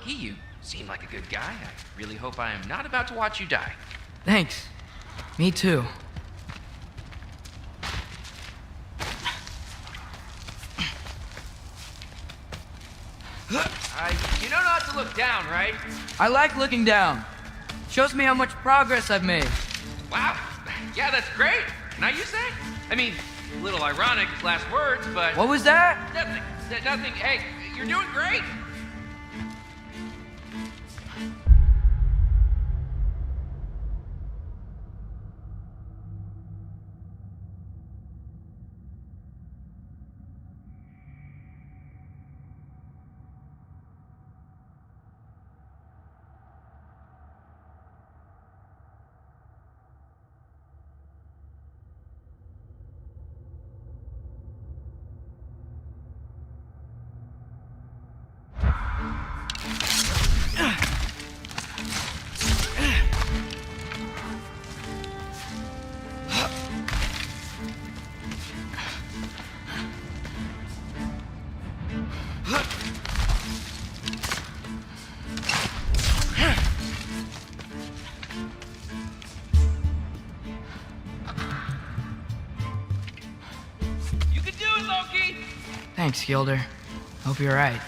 Loki, you seem like a good guy. I really hope I am not about to watch you die. Thanks. Me too. You know not to look down, right? I like looking down. Shows me how much progress I've made. Wow. Yeah, that's great. Can I use that? I mean, a little ironic, his last words, but... What was that? Nothing. Nothing. Hey, you're doing great. Thanks, Gilder. Hope you're right.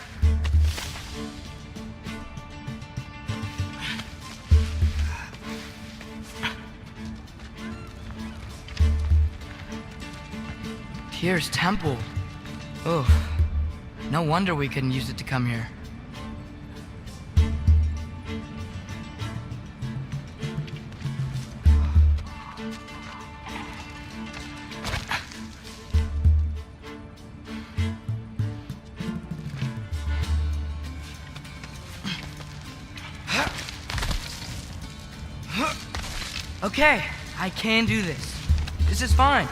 Tyr's temple. Oh, no wonder we couldn't use it to come here. Okay, I can do this. This is fine.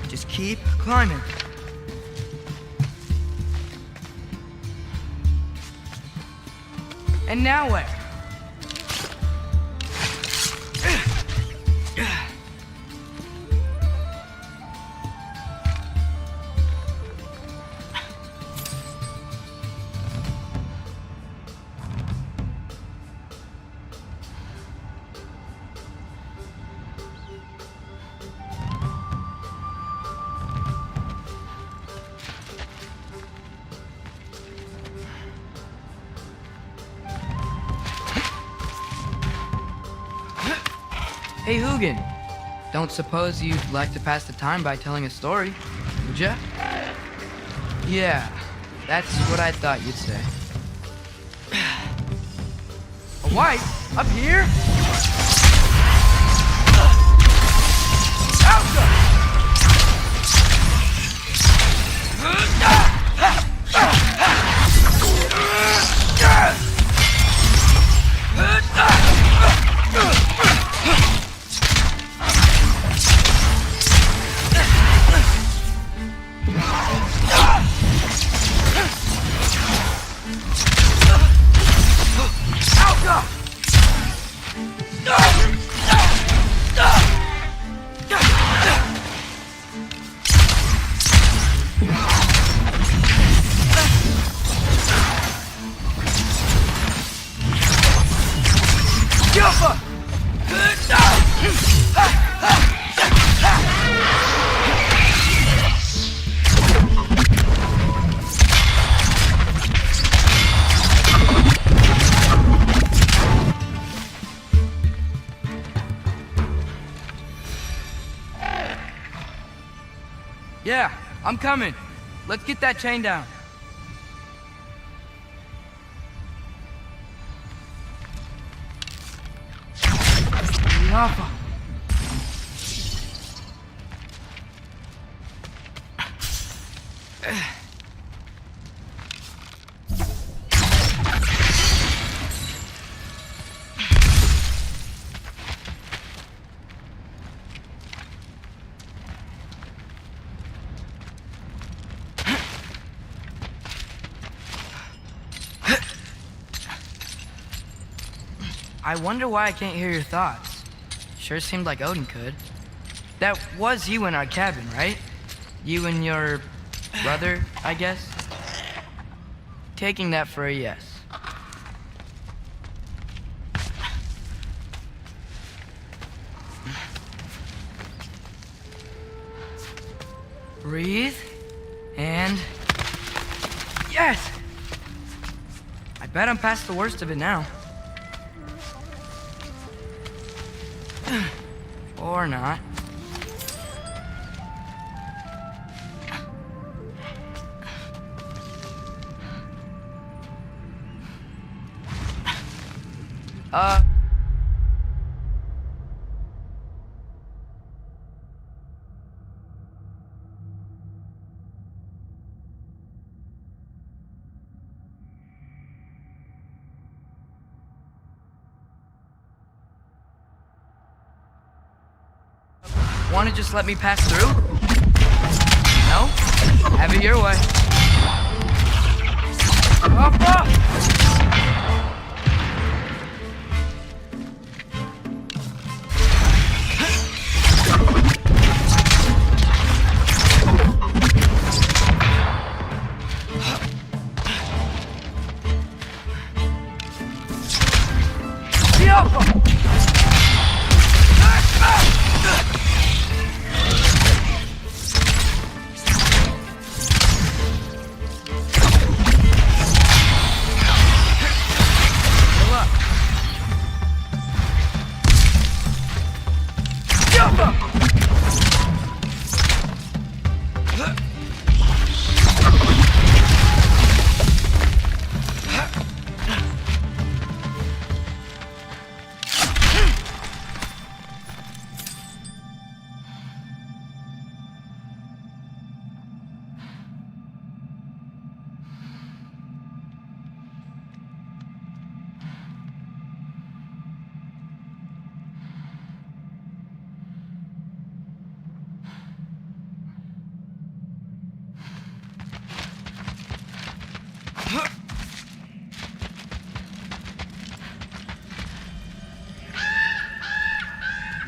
Just keep climbing. And now where? Hey, Hugin. Don't suppose you'd like to pass the time by telling a story, would ya? Yeah, that's what I thought you'd say. A wife? Up here? Yeah, I'm coming. Let's get that chain down. Yapa. I wonder why I can't hear your thoughts. Sure seemed like Odin could. That was you in our cabin, right? You and your brother, I guess? Taking that for a yes. Breathe. And... Yes! I bet I'm past the worst of it now. Or not. Want to just let me pass through? No? Have it your way. Up, up!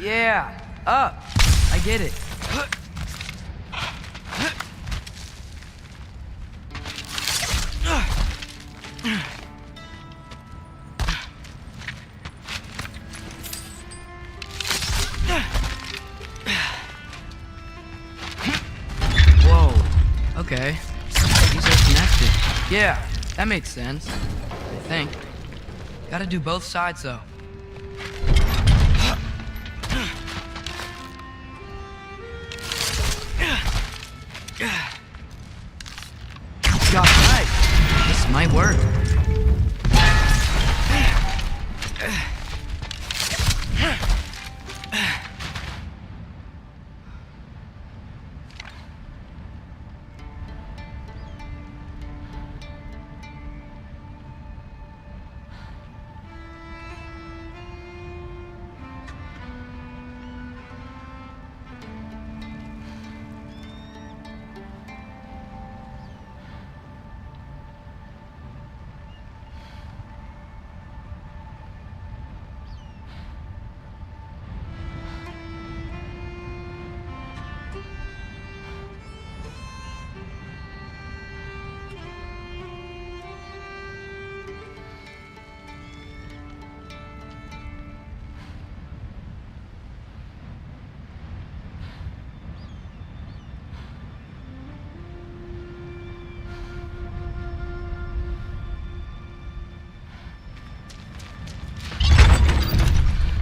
Yeah, up. I get it. Whoa. Okay. These are connected. Yeah, that makes sense. I think. Gotta do both sides though. Got right. This might work.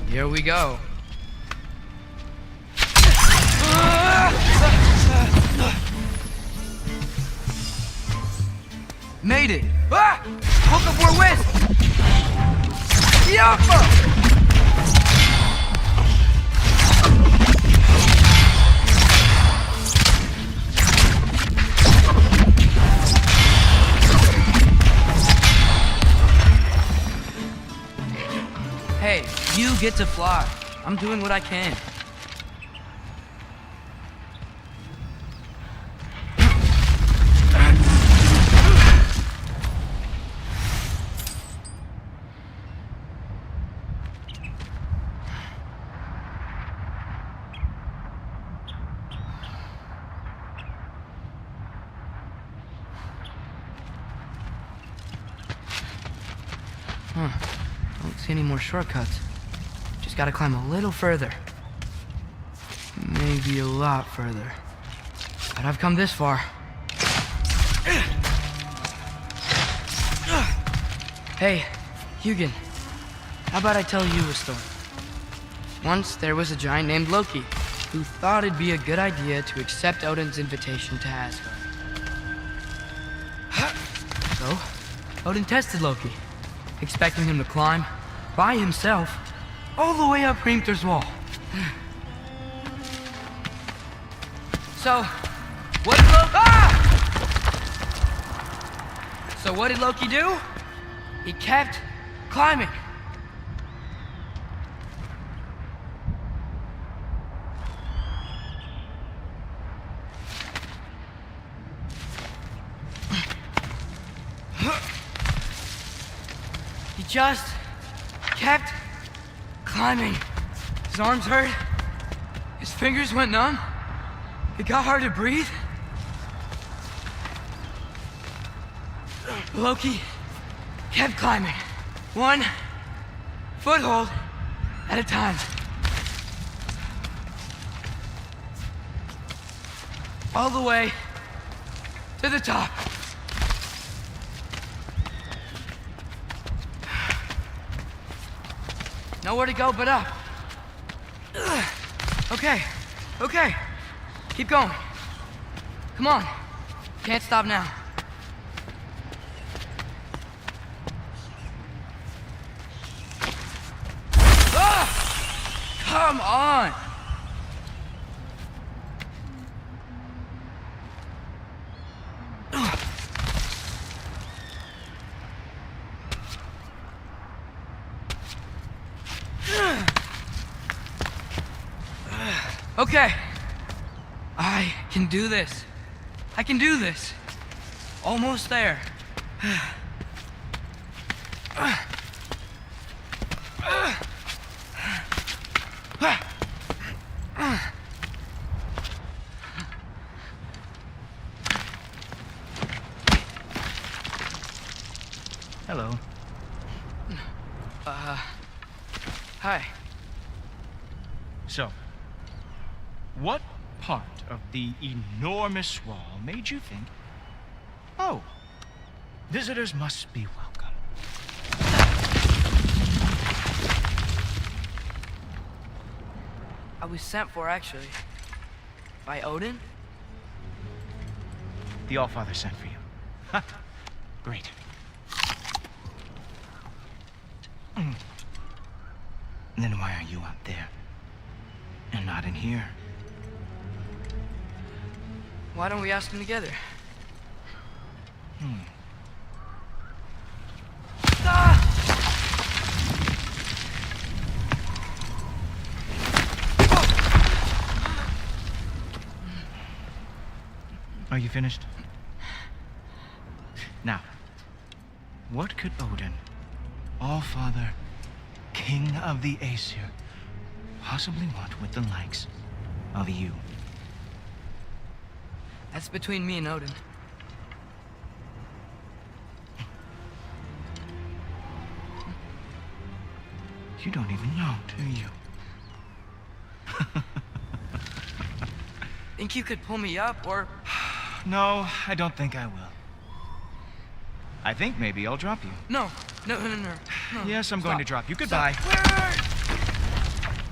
Here we go. Made it! Ah! Book of War West! Yoppa! Hey, you get to fly. I'm doing what I can. Don't see any more shortcuts. Just gotta climb a little further. Maybe a lot further. But I've come this far. Hey, Hugin, how about I tell you a story? Once there was a giant named Loki who thought it'd be a good idea to accept Odin's invitation to Asgard. So, Odin tested Loki, expecting him to climb by himself all the way up Hrimthur's wall. So, what did Loki do? He kept climbing. He just kept climbing. His arms hurt. His fingers went numb. It got hard to breathe. Loki kept climbing, one foothold at a time. All the way to the top. Nowhere to go but up. Okay, okay. Keep going. Come on. Can't stop now. Come on! Okay. I can do this. I can do this. Almost there. Hello. Hi. So, what part of the enormous wall made you think, oh, visitors must be welcome? I was sent for, actually. By Odin? The Allfather sent for you. Ha! Great. Then why are you out there? And not in here? Why don't we ask him together? Are you finished? Now, what could Odin, Allfather, King of the Aesir, possibly want with the likes of you? That's between me and Odin. You don't even know, do you? Think you could pull me up, or... No, I don't think I will. I think maybe I'll drop you. No. Yes, I'm going to drop you. Goodbye. Wait.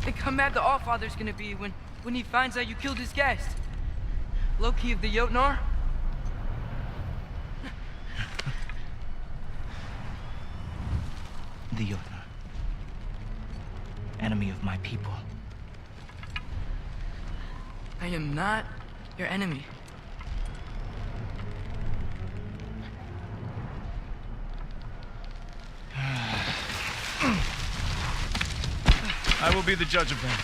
Think how mad the Allfather's gonna be when he finds out you killed his guest. Loki of the Jotnar? The Jotnar. Enemy of my people. I am not your enemy. I will be the judge of that.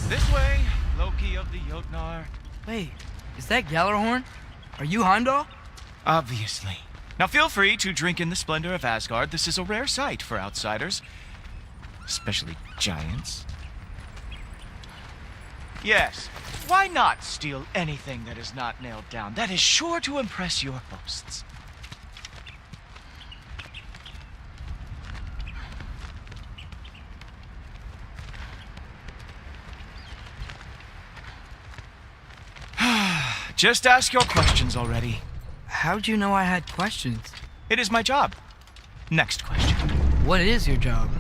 This way, Loki of the Jotnar. Wait, is that Gjallarhorn? Are you Heimdall? Obviously. Now feel free to drink in the splendor of Asgard. This is a rare sight for outsiders. Especially giants. Yes, why not steal anything that is not nailed down? That is sure to impress your hosts. Just ask your questions already. How'd you know I had questions? It is my job. Next question. What is your job?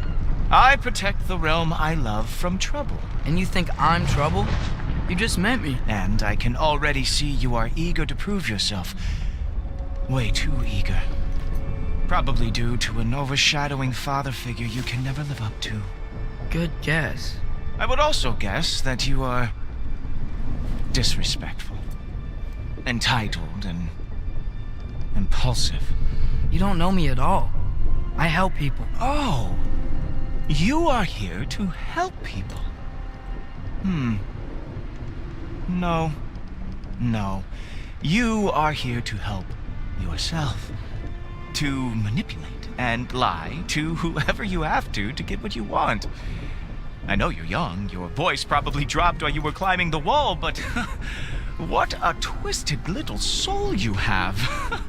I protect the realm I love from trouble. And you think I'm trouble? You just met me. And I can already see you are eager to prove yourself. Way too eager. Probably due to an overshadowing father figure you can never live up to. Good guess. I would also guess that you are disrespectful, entitled, and impulsive. You don't know me at all. I help people. Oh, you are here to help people. No. You are here to help yourself. To manipulate and lie to whoever you have to get what you want. I know you're young. Your voice probably dropped while you were climbing the wall, but what a twisted little soul you have.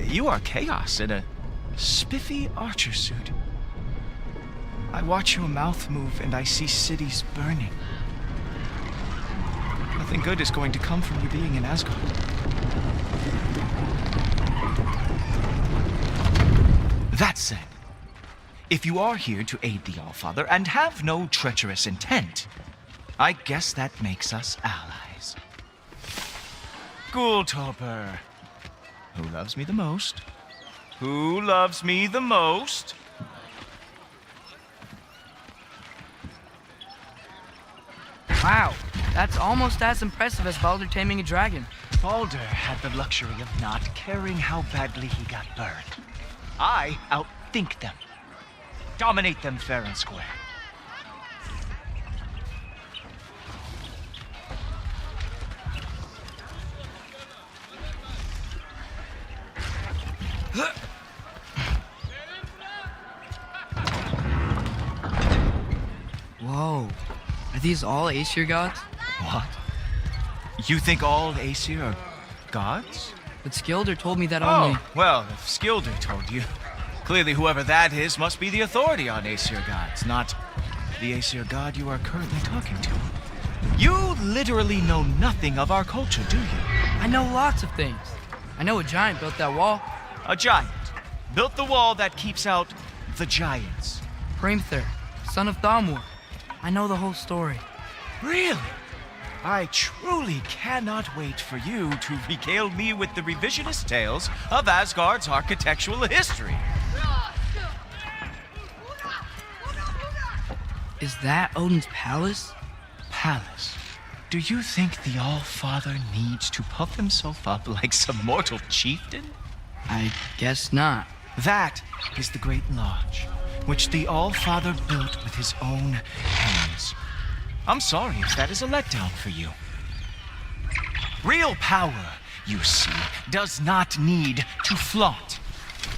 You are chaos in a spiffy archer suit. I watch your mouth move and I see cities burning. Nothing good is going to come from you being in Asgard. That said, if you are here to aid the Allfather and have no treacherous intent, I guess that makes us allies. Ghoultoper. Who loves me the most? Who loves me the most? Wow, that's almost as impressive as Baldur taming a dragon. Baldur had the luxury of not caring how badly he got burned. I outthink them. Dominate them fair and square. Whoa, are these all Aesir gods? What? You think all Aesir are gods? But Skilder told me that only... Oh, well, if Skilder told you, clearly whoever that is must be the authority on Aesir gods, not the Aesir god you are currently talking to. You literally know nothing of our culture, do you? I know lots of things. I know a giant built that wall. A giant built the wall that keeps out the giants. Hrimthur, son of Thamur. I know the whole story. Really? I truly cannot wait for you to regale me with the revisionist tales of Asgard's architectural history. Is that Odin's palace? Palace? Do you think the All-Father needs to puff himself up like some mortal chieftain? I guess not. That is the Great Lodge, which the All-Father built with his own hands. I'm sorry if that is a letdown for you. Real power, you see, does not need to flaunt.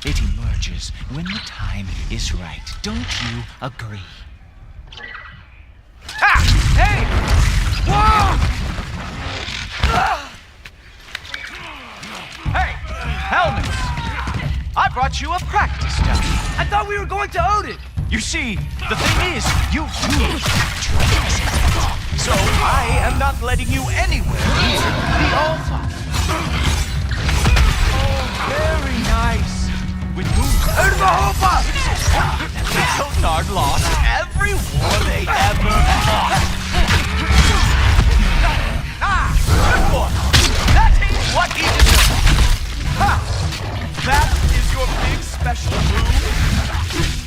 It emerges when the time is right. Don't you agree? Ha! Hey! Whoa! Hey! Helmets! I brought you a practice dummy. I thought we were going to Odin! You see, the thing is, you do trust. So I am not letting you anywhere near the All-Father. Oh, very nice. With moves. Little Nard lost every war they ever fought. Good boy. That is what he deserves. Ha! That is your big special move.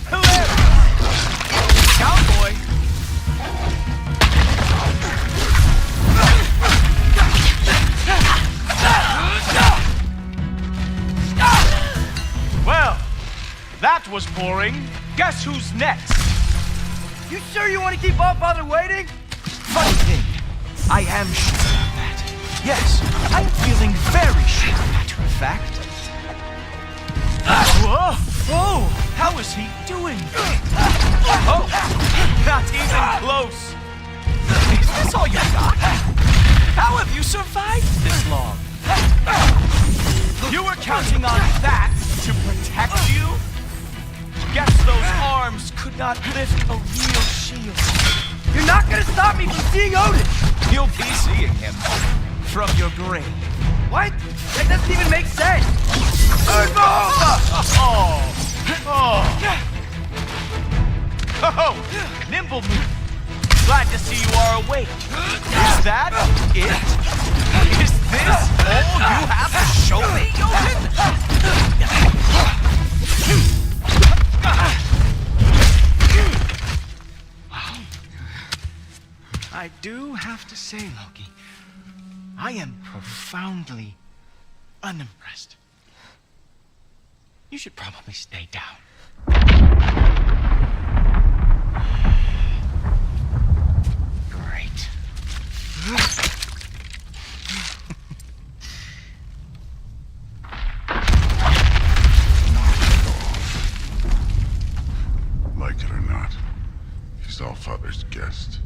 Hilarious. Cowboy. Well, that was boring. Guess who's next? You sure you want to keep All-Father waiting? Funny thing, I am sure of that. Yes, I am feeling very sure, matter of fact. Whoa! Whoa! How is he doing? Oh, not even close. Is this all you got? How have you survived this long? You were counting on that to protect you? Guess those arms could not lift a real shield. You're not gonna stop me from seeing Odin! You'll be seeing him. from your grave. What? That doesn't even make sense! Oh, nimble move. Glad to see you are awake. Is that it? Is this all you have to show me, Wow. I do have to say, Loki, I am profoundly unimpressed. You should probably stay down. Great. Like it or not, he's Allfather's guest.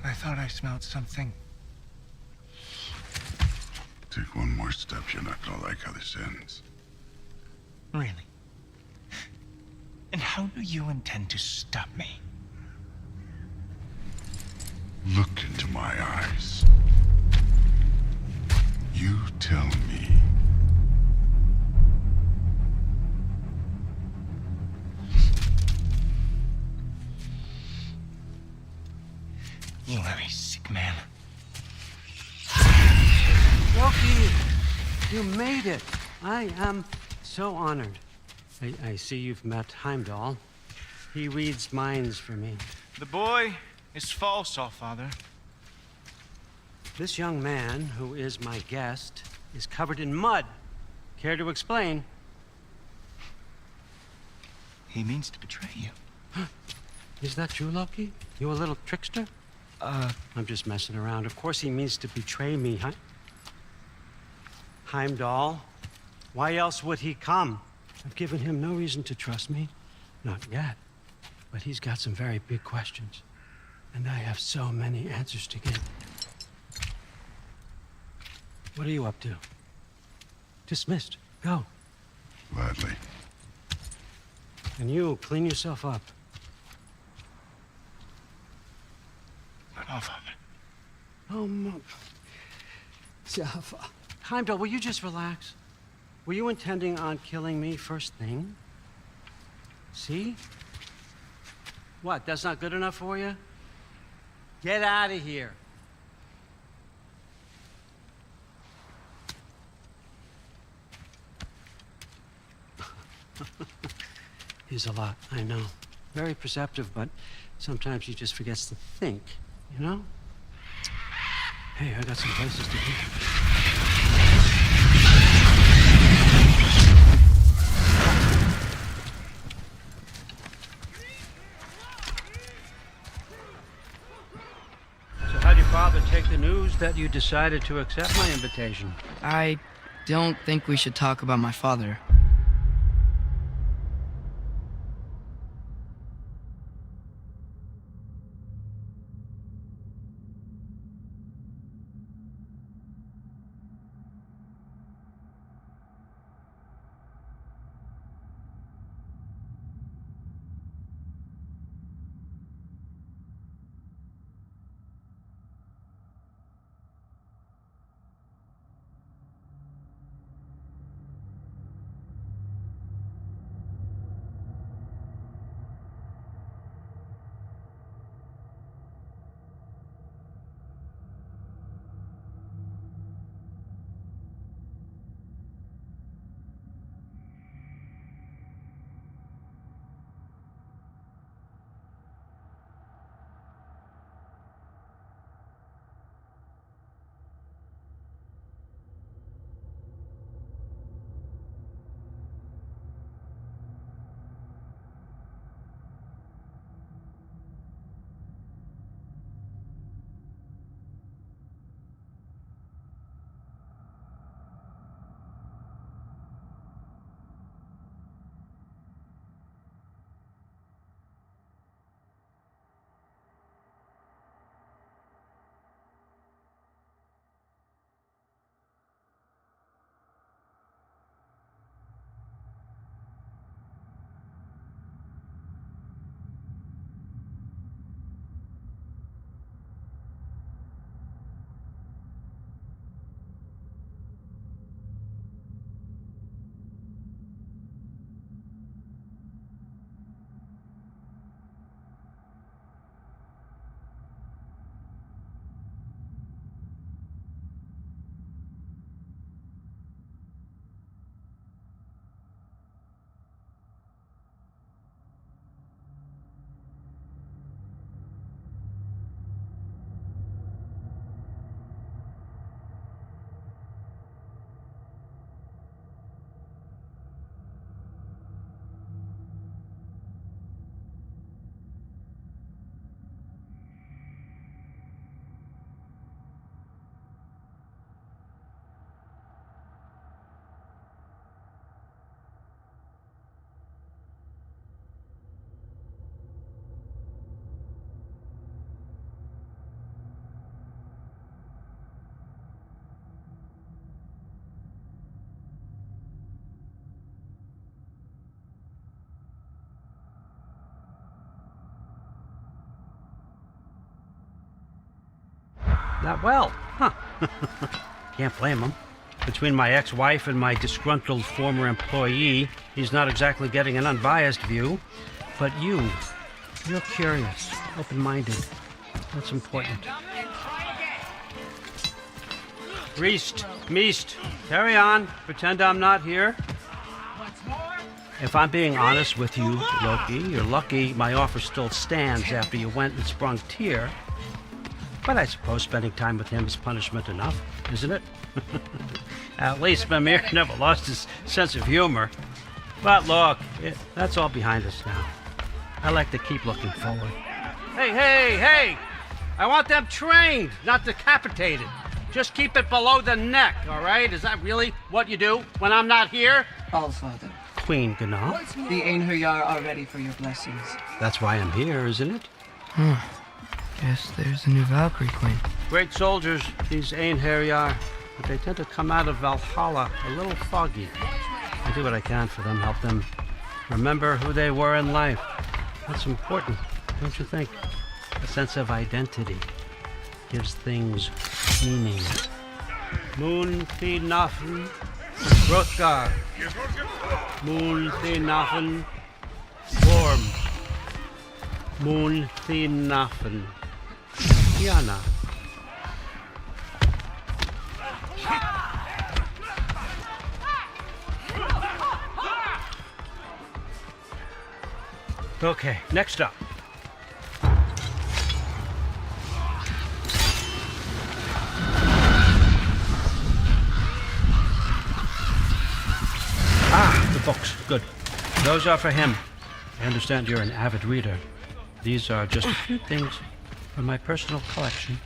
I thought I smelled something. Take one more step, you're not gonna like how this ends. Really? And how do you intend to stop me? Look into my eyes. You tell me. You are a sick man. Loki, you made it. I am so honored. I see you've met Heimdall. He reads minds for me. The boy is false, Allfather. This young man, who is my guest, is covered in mud. Care to explain? He means to betray you. Is that true, Loki? You a little trickster? I'm just messing around. Of course he means to betray me, Heimdall. Why else would he come? I've given him no reason to trust me. Not yet. But he's got some very big questions. And I have so many answers to give. What are you up to? Dismissed. Go. Gladly. And you, clean yourself up. But Allfather. Oh, Jaffa. Heimdall, will you just relax? Were you intending on killing me first thing? See? What, that's not good enough for you? Get out of here. He's a lot, I know. Very perceptive, but sometimes he just forgets to think, you know? Hey, I got some places to be. So how'd your father take the news that you decided to accept my invitation? I don't think we should talk about my father. That well. Huh. Can't blame him. Between my ex-wife and my disgruntled former employee, he's not exactly getting an unbiased view. But you're curious, open-minded. That's important. Meest, carry on. Pretend I'm not here. If I'm being honest with you, Loki, you're lucky my offer still stands after you went and sprung Tyr. But I suppose spending time with him is punishment enough, isn't it? At least Mimir never lost his sense of humor. But look, that's all behind us now. I like to keep looking forward. Hey! I want them trained, not decapitated. Just keep it below the neck, all right? Is that really what you do when I'm not here? All, Father. Queen Gná. The Einherjar are ready for your blessings. That's why I'm here, isn't it? Guess there's a new Valkyrie Queen. Great soldiers, these Einherjar, but they tend to come out of Valhalla a little foggy. I do what I can for them, help them remember who they were in life. That's important, don't you think? A sense of identity gives things meaning. Moon Thinafen, Hrothgar. Moon Thinafen, Worm. Moon Thinafen, Kiana. Okay, next up. The books. Good. Those are for him. I understand you're an avid reader. These are just a few things from my personal collection.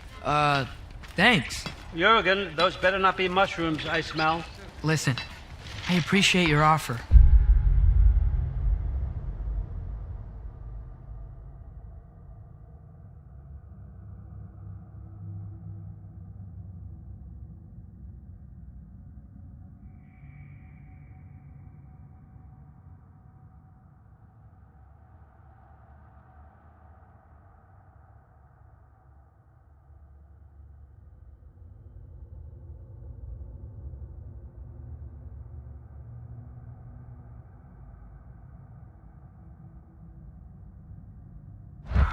Thanks. Jurgen, those better not be mushrooms I smell. Listen, I appreciate your offer.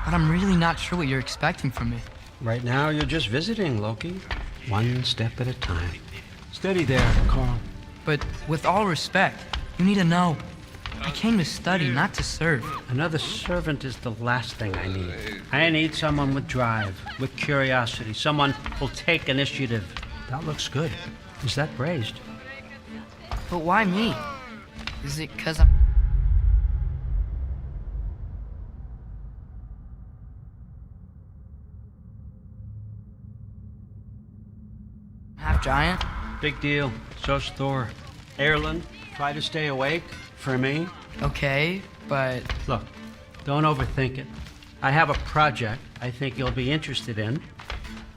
But I'm really not sure what you're expecting from me. Right now, you're just visiting, Loki. One step at a time. Steady there, Carl. But with all respect, you need to know. I came to study, not to serve. Another servant is the last thing I need. I need someone with drive, with curiosity, someone who'll take initiative. That looks good. Is that braised? But why me? Is it 'cause I'm... half giant? Big deal. So's Thor. Erlen, try to stay awake for me. Okay, but... Look, don't overthink it. I have a project I think you'll be interested in.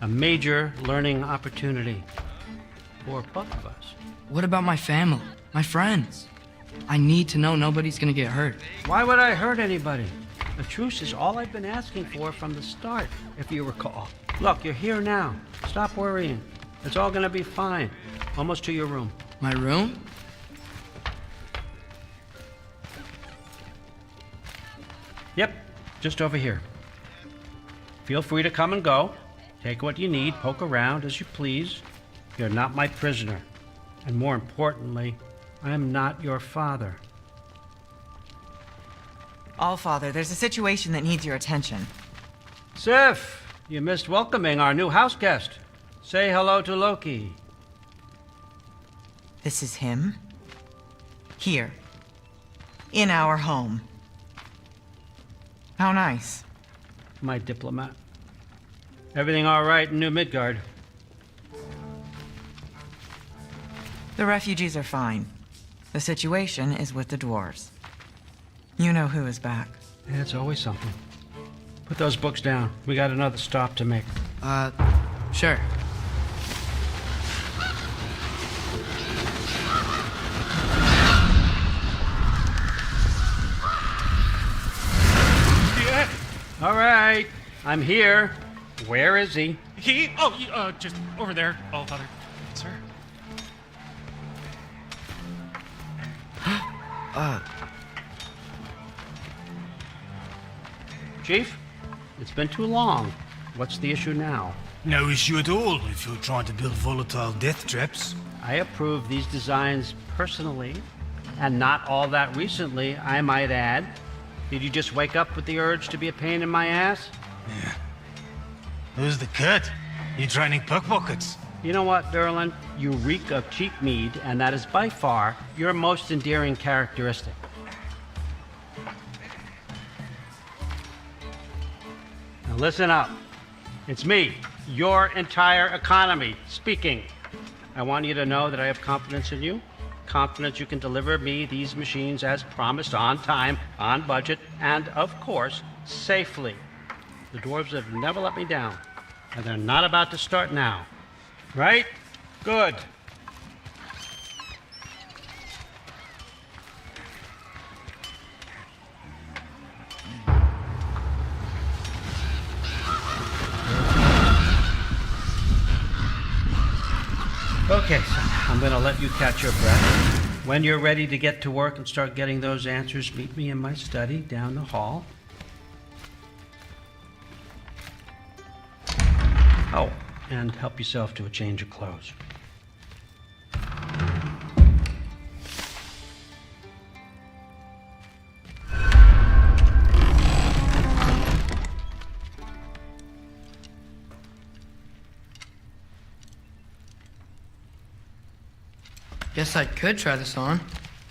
A major learning opportunity for both of us. what about my family? My friends? I need to know nobody's gonna get hurt. Why would I hurt anybody? A truce is all I've been asking for from the start, if you recall. Look, you're here now. Stop worrying. It's all gonna be fine. Almost to your room. My room? Yep, just over here. Feel free to come and go. Take what you need, poke around as you please. You're not my prisoner. And more importantly, I'm not your father. Allfather, there's a situation that needs your attention. Sif, you missed welcoming our new house guest. Say hello to Loki. This is him. Here. In our home. How nice. My diplomat. Everything all right in New Midgard? The refugees are fine. The situation is with the dwarves. You know who is back. Yeah, it's always something. Put those books down. We got another stop to make. Sure. All right, I'm here. Where is he? He? Oh, just over there, All Father. Sir? Chief, it's been too long. What's the issue now? No issue at all if you're trying to build volatile death traps. I approve these designs personally, and not all that recently, I might add. Did you just wake up with the urge to be a pain in my ass? Yeah. Who's the cut? You training pickpockets? You know what, Derlin? You reek of cheap mead, and that is by far your most endearing characteristic. Now listen up. It's me, your entire economy, speaking. I want you to know that I have confidence in you. Confidence you can deliver me these machines as promised, on time, on budget, and of course, safely. The dwarves have never let me down, and they're not about to start now. Right? Good. Okay, son, I'm gonna let you catch your breath. When you're ready to get to work and start getting those answers, meet me in my study down the hall. Oh, and help yourself to a change of clothes. Guess I could try this on.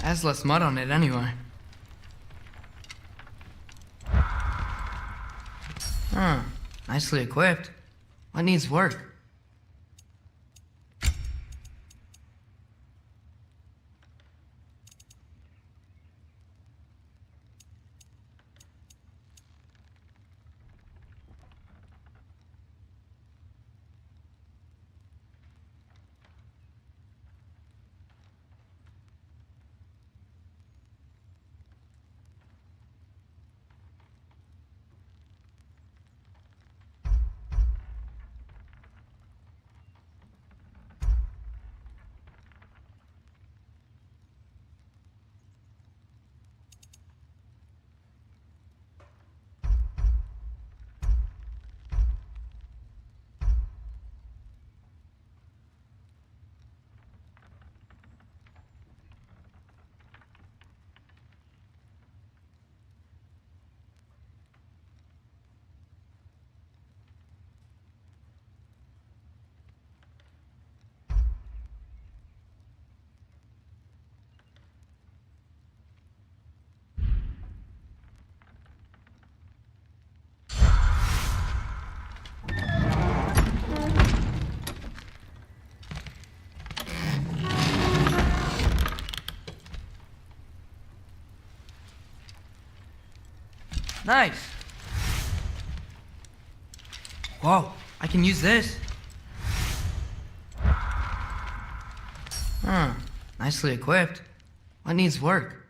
Has less mud on it anyway. Huh. Nicely equipped. What needs work? Nice. Whoa, I can use this. Huh, nicely equipped. What needs work?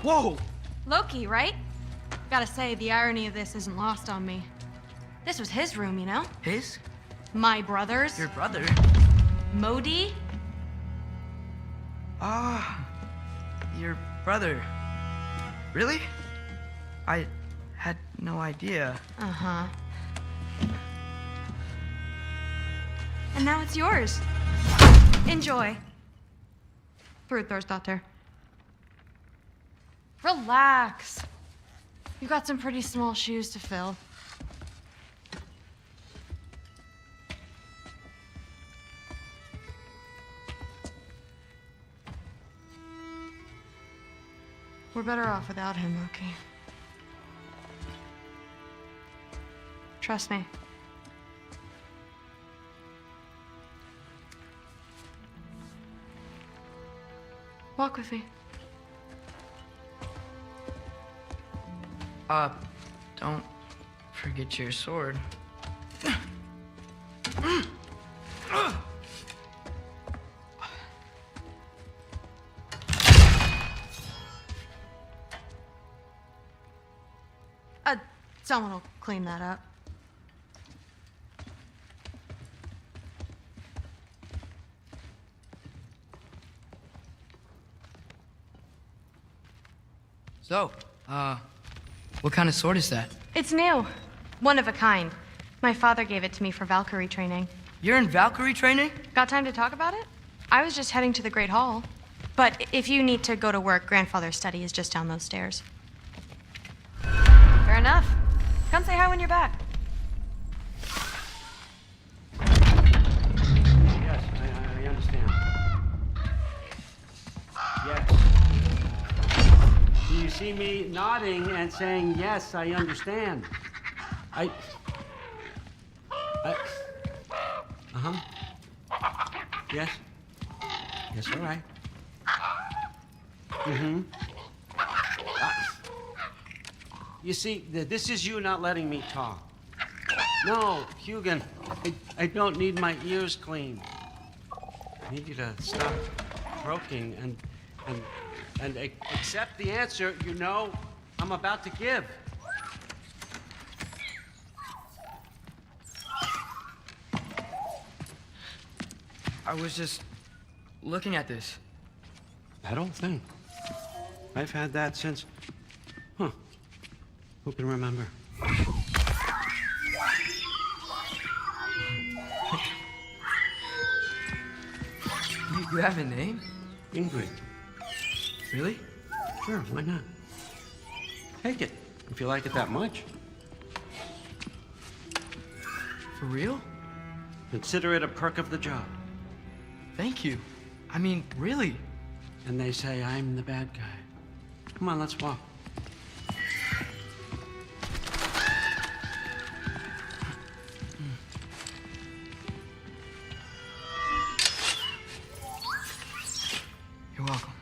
Whoa! Loki, right? Gotta say, the irony of this isn't lost on me. This was his room, you know? His? My brother's. Your brother? Modi? Ah, your brother. Really? I had no idea. Uh-huh. And now it's yours. Enjoy. Frukthorstdotter. Relax. You've got some pretty small shoes to fill. We're better off without him, Loki. Trust me. Walk with me. Don't forget your sword. Someone will clean that up. So, what kind of sword is that? It's new. One of a kind. My father gave it to me for Valkyrie training. You're in Valkyrie training? Got time to talk about it? I was just heading to the Great Hall. But if you need to go to work, Grandfather's study is just down those stairs. Fair enough. Come say hi when you're back. Yes, I understand. Yes. Do you see me nodding and saying, yes, I understand? Uh-huh. Yes. Yes, all right. Mm-hmm. You see, this is you not letting me talk. No, Hugin, I don't need my ears cleaned. I need you to stop croaking and accept the answer you know I'm about to give. I was just looking at this. That old thing. I've had that since... Huh. Who can remember? You have a name? Ingrid. Really? Sure, why not? Take it, if you like it that much. For real? Consider it a perk of the job. Thank you. I mean, really. And they say I'm the bad guy. Come on, let's walk. You're welcome.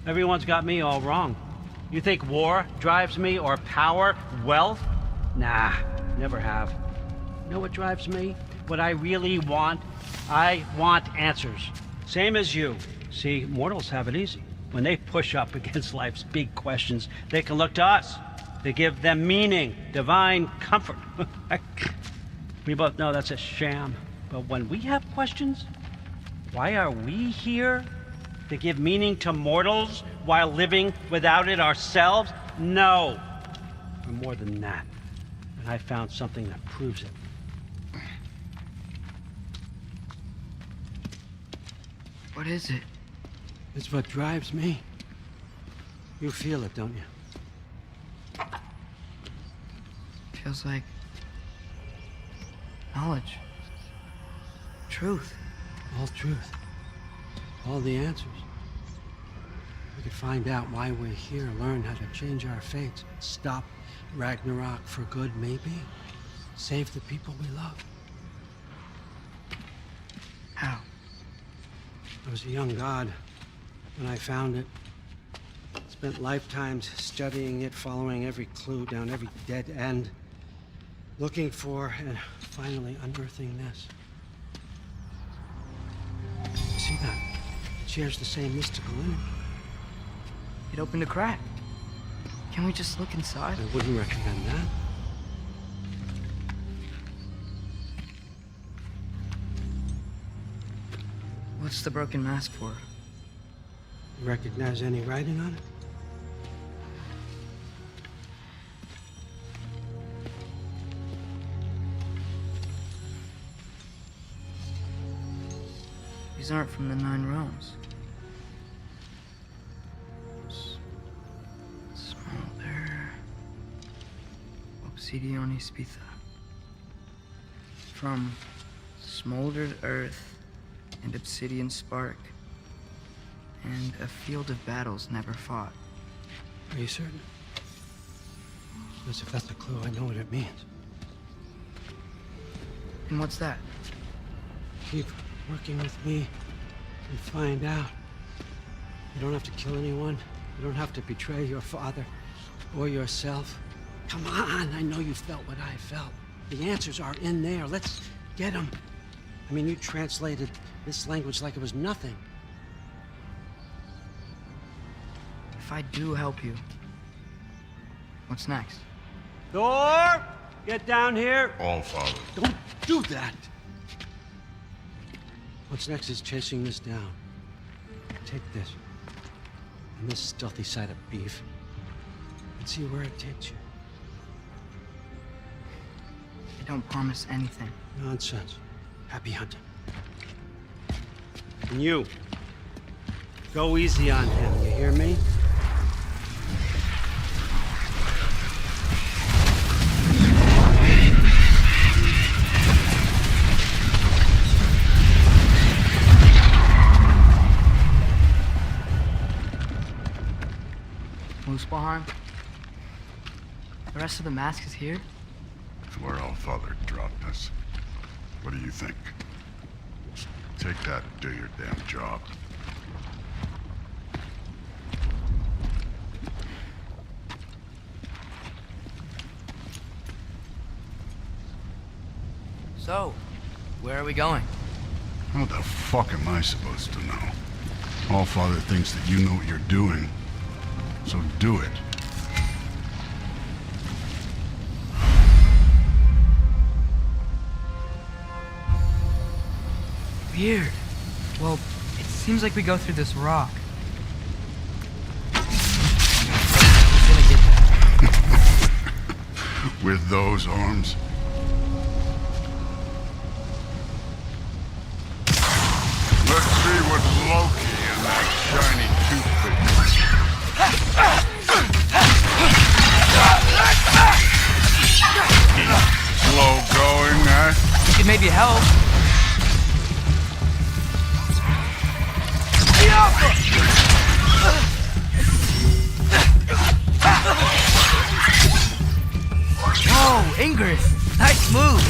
Everyone's got me all wrong. You think war drives me, or power, wealth? Nah, never have. You know what drives me? What I really want? I want answers. Same as you. See, mortals have it easy. When they push up against life's big questions, they can look to us to give them meaning, divine comfort. We both know that's a sham. But when we have questions, why are we here? To give meaning to mortals while living without it ourselves? No. We're more than that. And I found something that proves it. What is it? It's what drives me. You feel it, don't you? Feels like knowledge. Truth. All truth. All the answers. We could find out why we're here, learn how to change our fates, stop Ragnarok for good, maybe. Save the people we love. How? I was a young god when I found it. Spent lifetimes studying it, following every clue down every dead end. looking for and finally unearthing this. See that? It shares the same mystical energy. It opened a crack. Can we just look inside? I wouldn't recommend that. What's the broken mask for? You recognize any writing on it? These aren't from the Nine Realms. Smolder. Obsidione Spitha. From smoldered earth and obsidian spark, and a field of battles never fought. Are you certain? Because if that's a clue, I know what it means. And what's that? Keep working with me and find out. You don't have to kill anyone. You don't have to betray your father or yourself. Come on, I know you felt what I felt. The answers are in there. Let's get them. I mean, you translated this language like it was nothing. If I do help you, what's next? Thor! Get down here! All Father. Don't do that! What's next is chasing this down. Take this. And this stealthy side of beef. And see where it takes you. I don't promise anything. Nonsense. Happy hunting. And you. Go easy on him, you hear me? Muspelheim? The rest of the mask is here? It's where All Father dropped us. What do you think? Take that and do your damn job. So, where are we going? How the fuck am I supposed to know? All Father thinks that you know what you're doing, so do it. Weird. Well, it seems like we go through this rock. I was gonna get that. With those arms? Let's see what Loki and that shiny toothpick. Slow going, eh? You could maybe help. Whoa, Ingrid! Nice move!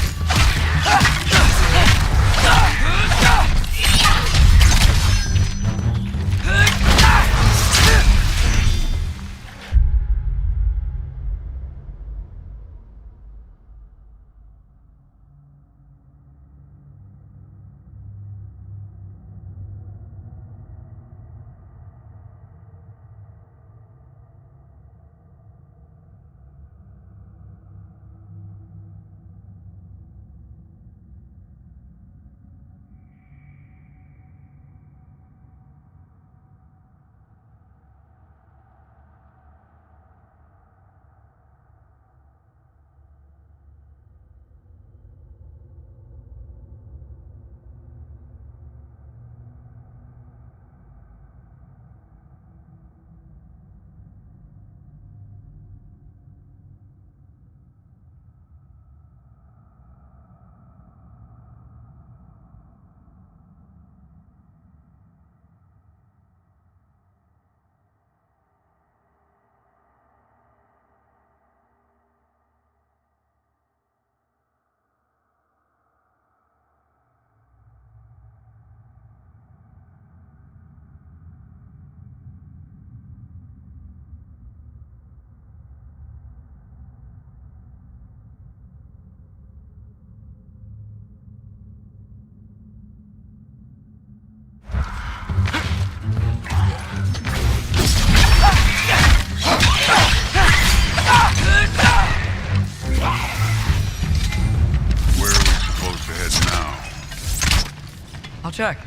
check.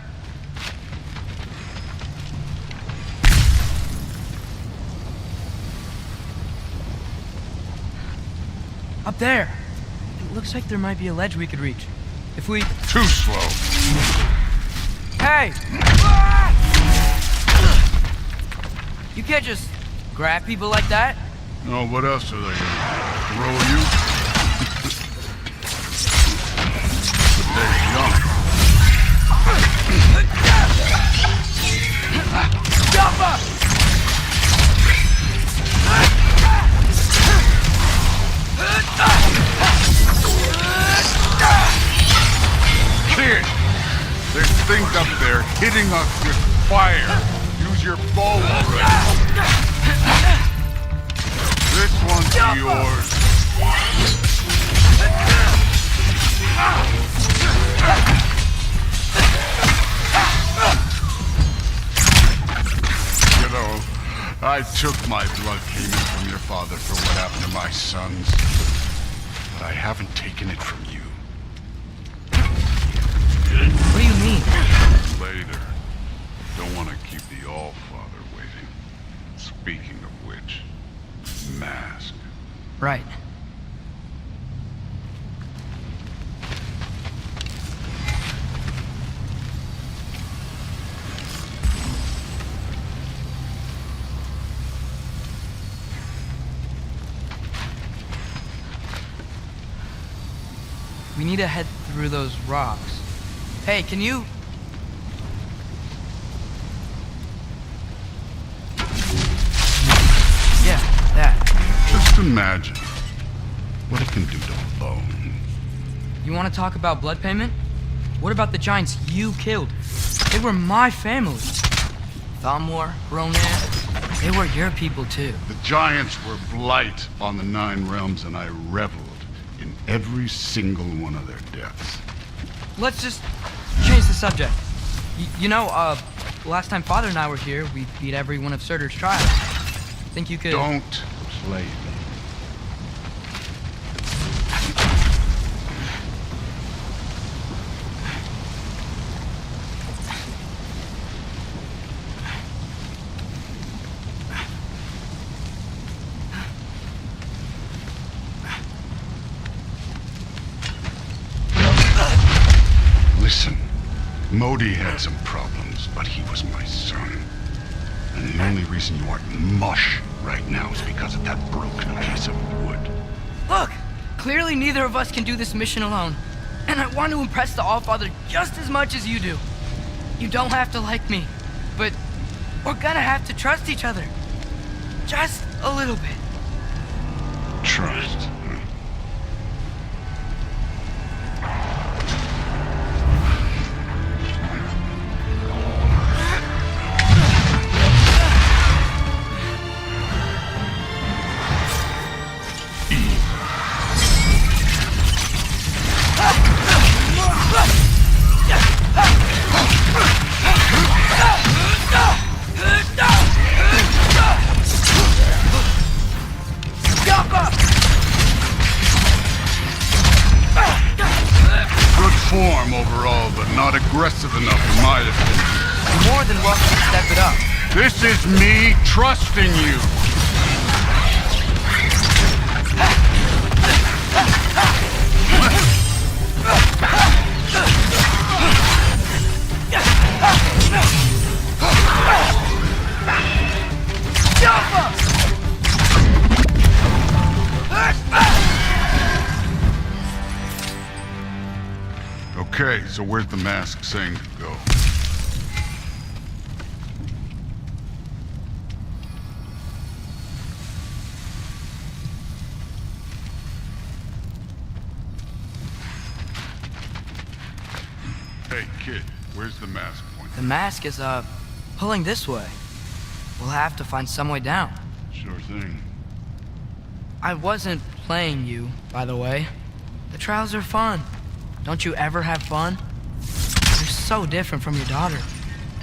Up there. It looks like there might be a ledge we could reach. If we... Too slow. Hey! You can't just grab people like that. Oh, what else are they gonna throw you? But they're young. Jump up! Kid! There's things up there hitting us with fire. Use your bow already. This one's yours. You know, I took my blood payment from your father for what happened to my sons. But I haven't taken it from you. What do you mean? Later. Don't want to keep the All-Father waiting. Speaking of which, mask. Right. We need to head through those rocks. Hey, can you... Yeah, that. Just imagine what it can do to bone. You want to talk about blood payment? What about the giants you killed? They were my family. Thamor, Ronan, they were your people too. The giants were blight on the 9 realms, and I reveled in every single one of their deaths. Let's just change the subject. You know, last time Father and I were here, we beat every one of Surtur's trials. Think you could... Don't play me. Listen, Modi had some problems, but he was my son. And the only reason you aren't mush right now is because of that broken piece of wood. Look! Clearly neither of us can do this mission alone. And I want to impress the Allfather just as much as you do. You don't have to like me, but we're gonna have to trust each other. Just a little bit. Trust. Form overall, but not aggressive enough in my opinion. You're more than welcome to step it up. This is me trusting you. Okay, so where's the mask saying to go? Hey, kid, where's the mask pointing? The mask is, pulling this way. We'll have to find some way down. Sure thing. I wasn't playing you, by the way. The trials are fun. Don't you ever have fun? You're so different from your daughter.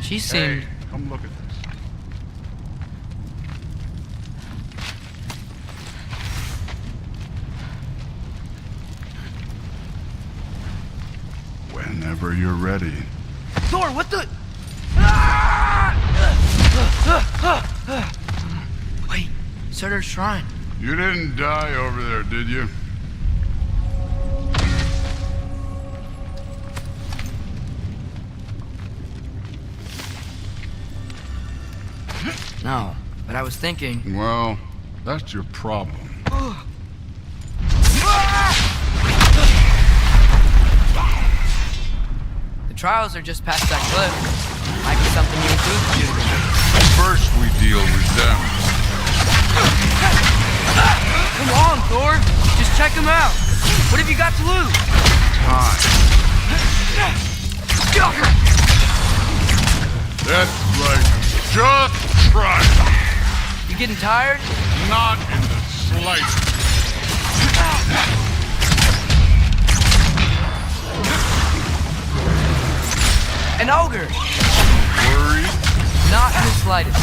She seemed... Hey, come look at this. Whenever you're ready. Thor, what the? Wait, Surtur's shrine. You didn't die over there, did you? No, but I was thinking. Well, that's your problem. The trials are just past that cliff. Might be something you and Duke can do together. First, we deal with them. Come on, Thor. Just check him out. What have you got to lose? Time. That's right. Just try it. You getting tired? Not in the slightest. An ogre. Worried? Not in the slightest.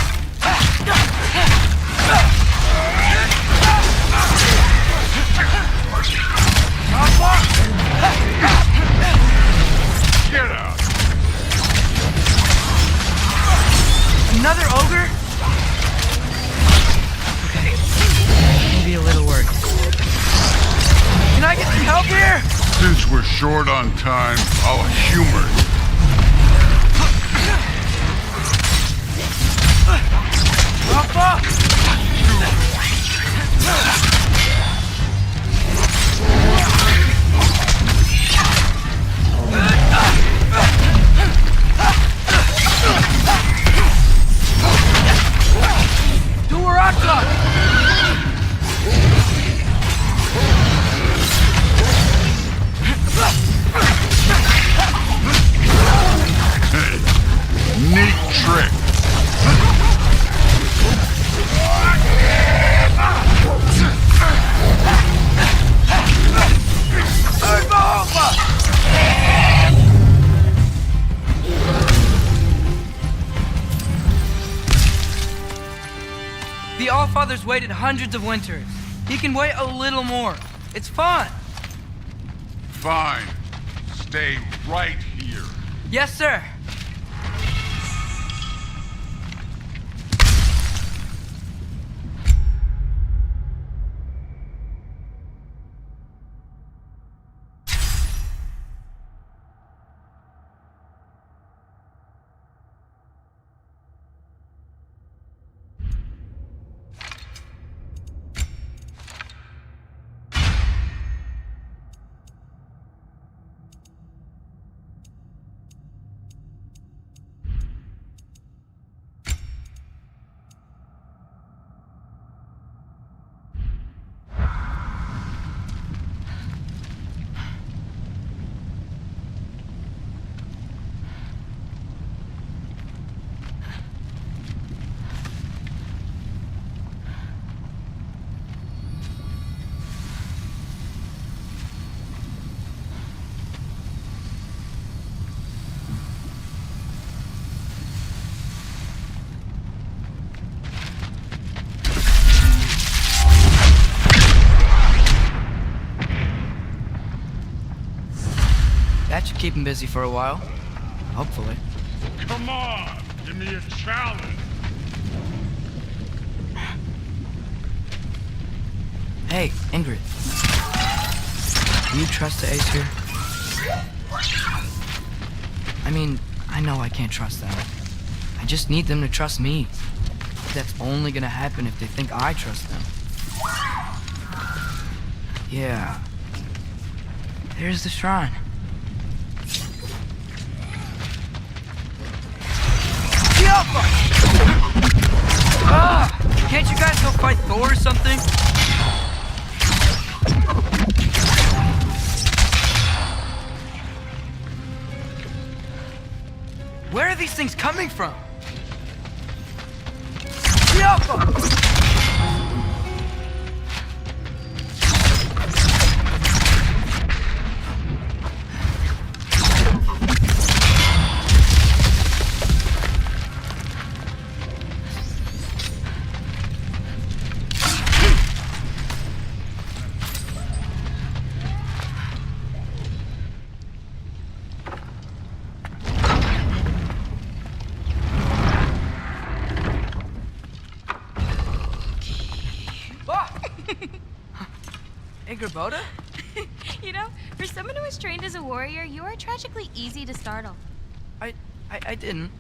Get out. Another ogre? Okay. Maybe a little worried. Can I get some help here? Since we're short on time, I'll humor you. Neat trick. The Allfather's waited hundreds of winters. He can wait a little more. It's fun. Fine. Stay right here. Yes, sir. That should keep him busy for a while. Hopefully. Come on, give me a challenge. Hey, Ingrid. Do you trust the Ace here? I mean, I know I can't trust them. I just need them to trust me. That's only gonna happen if they think I trust them. Yeah. There's the shrine. Can't you guys go fight Thor or something? Where are these things coming from? Boda? You know, for someone who was trained as a warrior, you are tragically easy to startle. I didn't.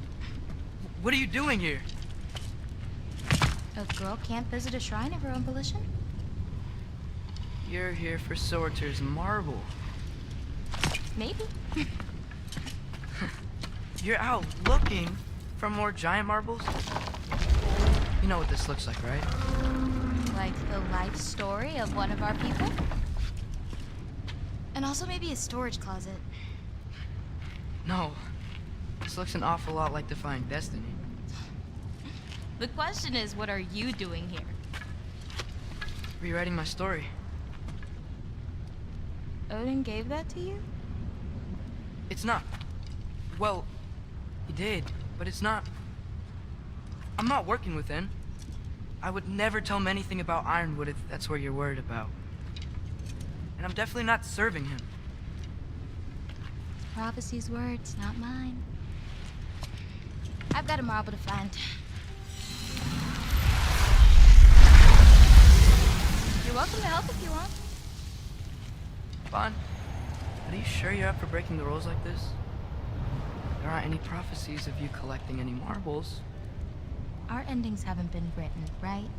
What are you doing here? A girl can't visit a shrine of her own volition? You're here for Sorter's marble. Maybe. You're out looking for more giant marbles? You know what this looks like, right? Like the life story of one of our people? And also maybe a storage closet. No. This looks an awful lot like Defying Destiny. The question is, what are you doing here? Rewriting my story. Odin gave that to you? It's not. Well, he did, but it's not. I'm not working with him. I would never tell him anything about Ironwood if that's what you're worried about. And I'm definitely not serving him. Prophecy's words, not mine. I've got a marble to find. You're welcome to help if you want. Bon, are you sure you're up for breaking the rules like this? There aren't any prophecies of you collecting any marbles. Our endings haven't been written, right?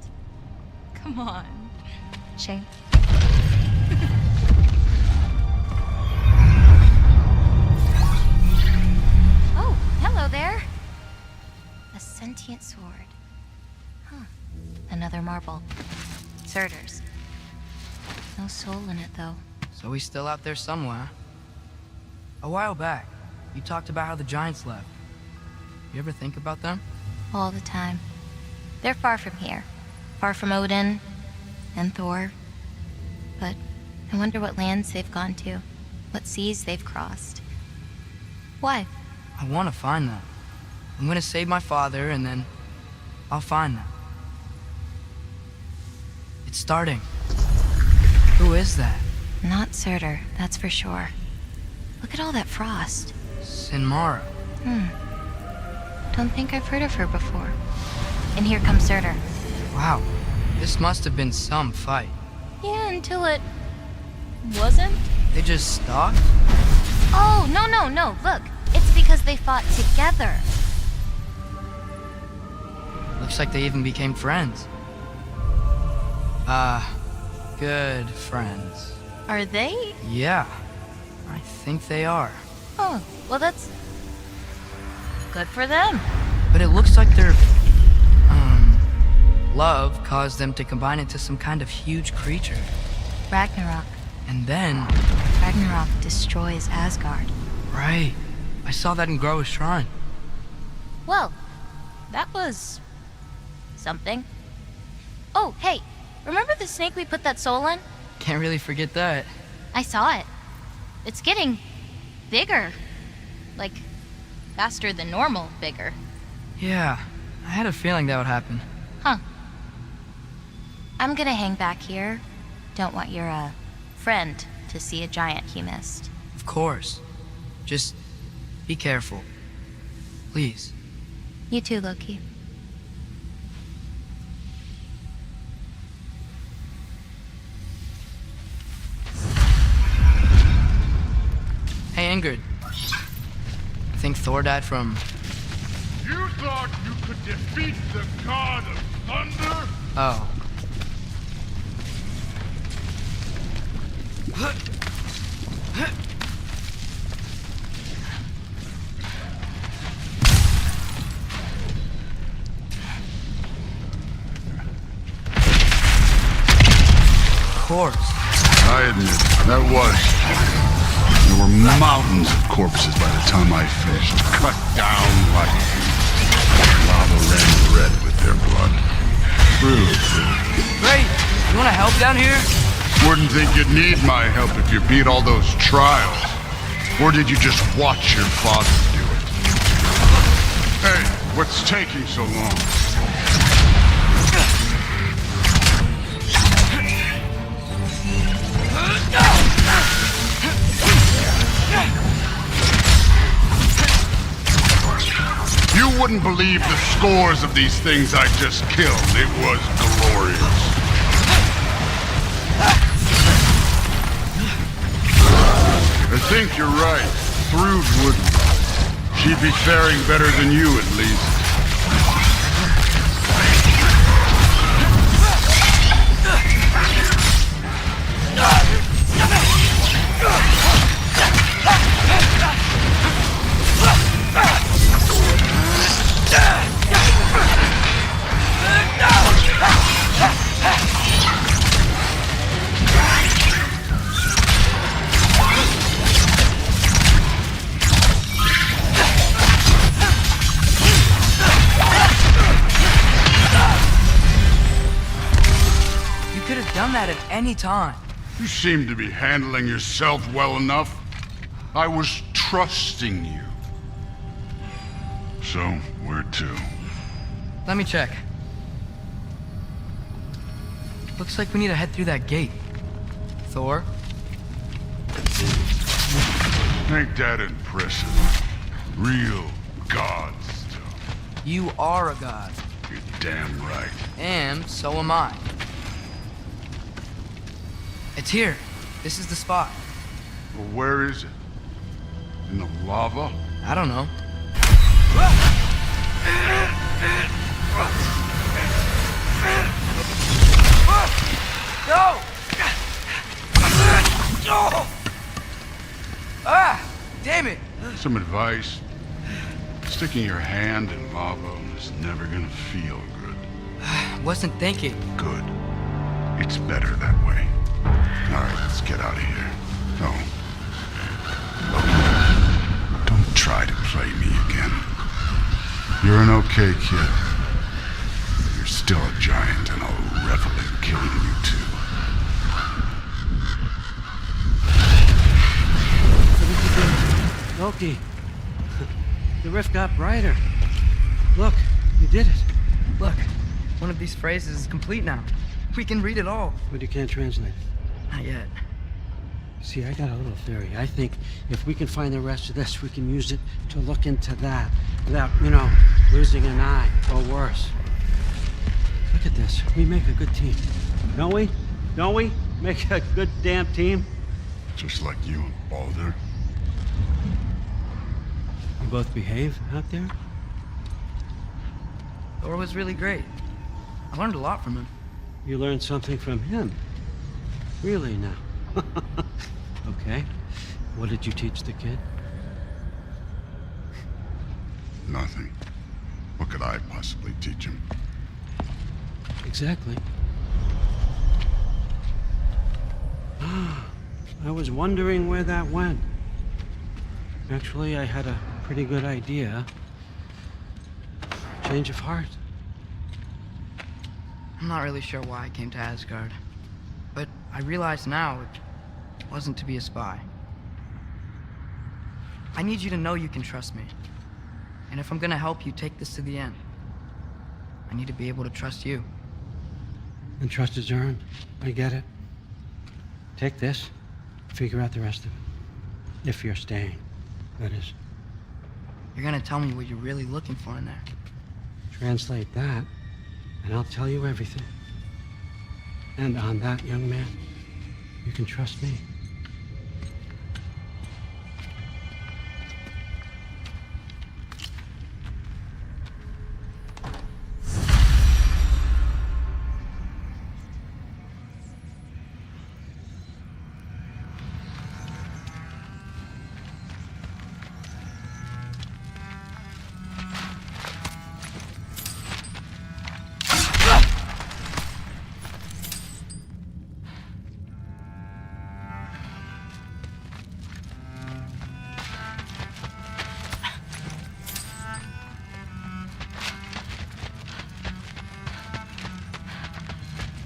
Come on. Shane. Oh, hello there. A sentient sword. Huh. Another marble. Surtur's. No soul in it, though. So he's still out there somewhere. A while back, you talked about how the giants left. You ever think about them? All the time. They're far from here. Far from Odin and Thor. But I wonder what lands they've gone to. What seas they've crossed. Why? I want to find them. I'm gonna save my father, and then I'll find them. It's starting. Who is that? Not Surtur, that's for sure. Look at all that frost. Sinmara. Don't think I've heard of her before. And here comes Surtur. Wow. This must have been some fight. Yeah, until it wasn't. They just stalked? Oh, no. Look, it's because they fought together. Looks like they even became friends. Good friends. Are they? Yeah, I think they are. Oh, well, that's good for them. But it looks like their, love caused them to combine into some kind of huge creature. Ragnarok. And then... Ragnarok destroys Asgard. Right. I saw that in Groa's shrine. Well, that was... something. Oh, hey, remember the snake we put that soul in? Can't really forget that. I saw it. It's getting bigger. Like, faster than normal bigger. Yeah, I had a feeling that would happen. Huh. I'm gonna hang back here. Don't want your, friend to see a giant he missed. Of course. Just be careful. Please. You too, Loki. Hey, Ingrid. Think Thor died from... You thought you could defeat the god of thunder? Oh. Of course. I admit, that was... There were mountains of corpses by the time I finished. Cut down like... lava ran red with their blood. True. Great! You wanna help down here? Wouldn't think you'd need my help if you beat all those trials. Or did you just watch your father do it? Hey, what's taking so long? You wouldn't believe the scores of these things I just killed. It was glorious. think you're right. Thrud wouldn't. She'd be faring better than you, at least. Done that at any time. You seem to be handling yourself well enough. I was trusting you. So, where to? Let me check. Looks like we need to head through that gate. Thor? Ain't that impressive? Real god stuff. You are a god. You're damn right. And so am I. It's here. This is the spot. Well, where is it? In the lava? I don't know. No! Ah! Damn it! Some advice. Sticking your hand in lava is never gonna feel good. Wasn't thinking. Good. It's better that way. Alright, let's get out of here. No. Look, don't try to play me again. You're an okay kid. You're still a giant, and I'll revel in killing you too. Loki, the rift got brighter. Look, you did it. Look, one of these phrases is complete now. We can read it all. But you can't translate it. Not yet. See, I got a little theory. I think if we can find the rest of this, we can use it to look into that without, losing an eye or worse. Look at this. We make a good team. Don't we? Don't we? Make a good damn team? Just like you and Baldur. You both behave out there? Thor was really great. I learned a lot from him. You learned something from him? Really now? Okay. What did you teach the kid? Nothing. What could I possibly teach him? Exactly. I was wondering where that went. Actually, I had a pretty good idea. Change of heart. I'm not really sure why I came to Asgard, but I realize now it wasn't to be a spy. I need you to know you can trust me. And if I'm gonna help you take this to the end, I need to be able to trust you. And trust is earned. I get it. Take this, figure out the rest of it. If you're staying, that is. You're gonna tell me what you're really looking for in there. Translate that, and I'll tell you everything. And on that, young man, you can trust me.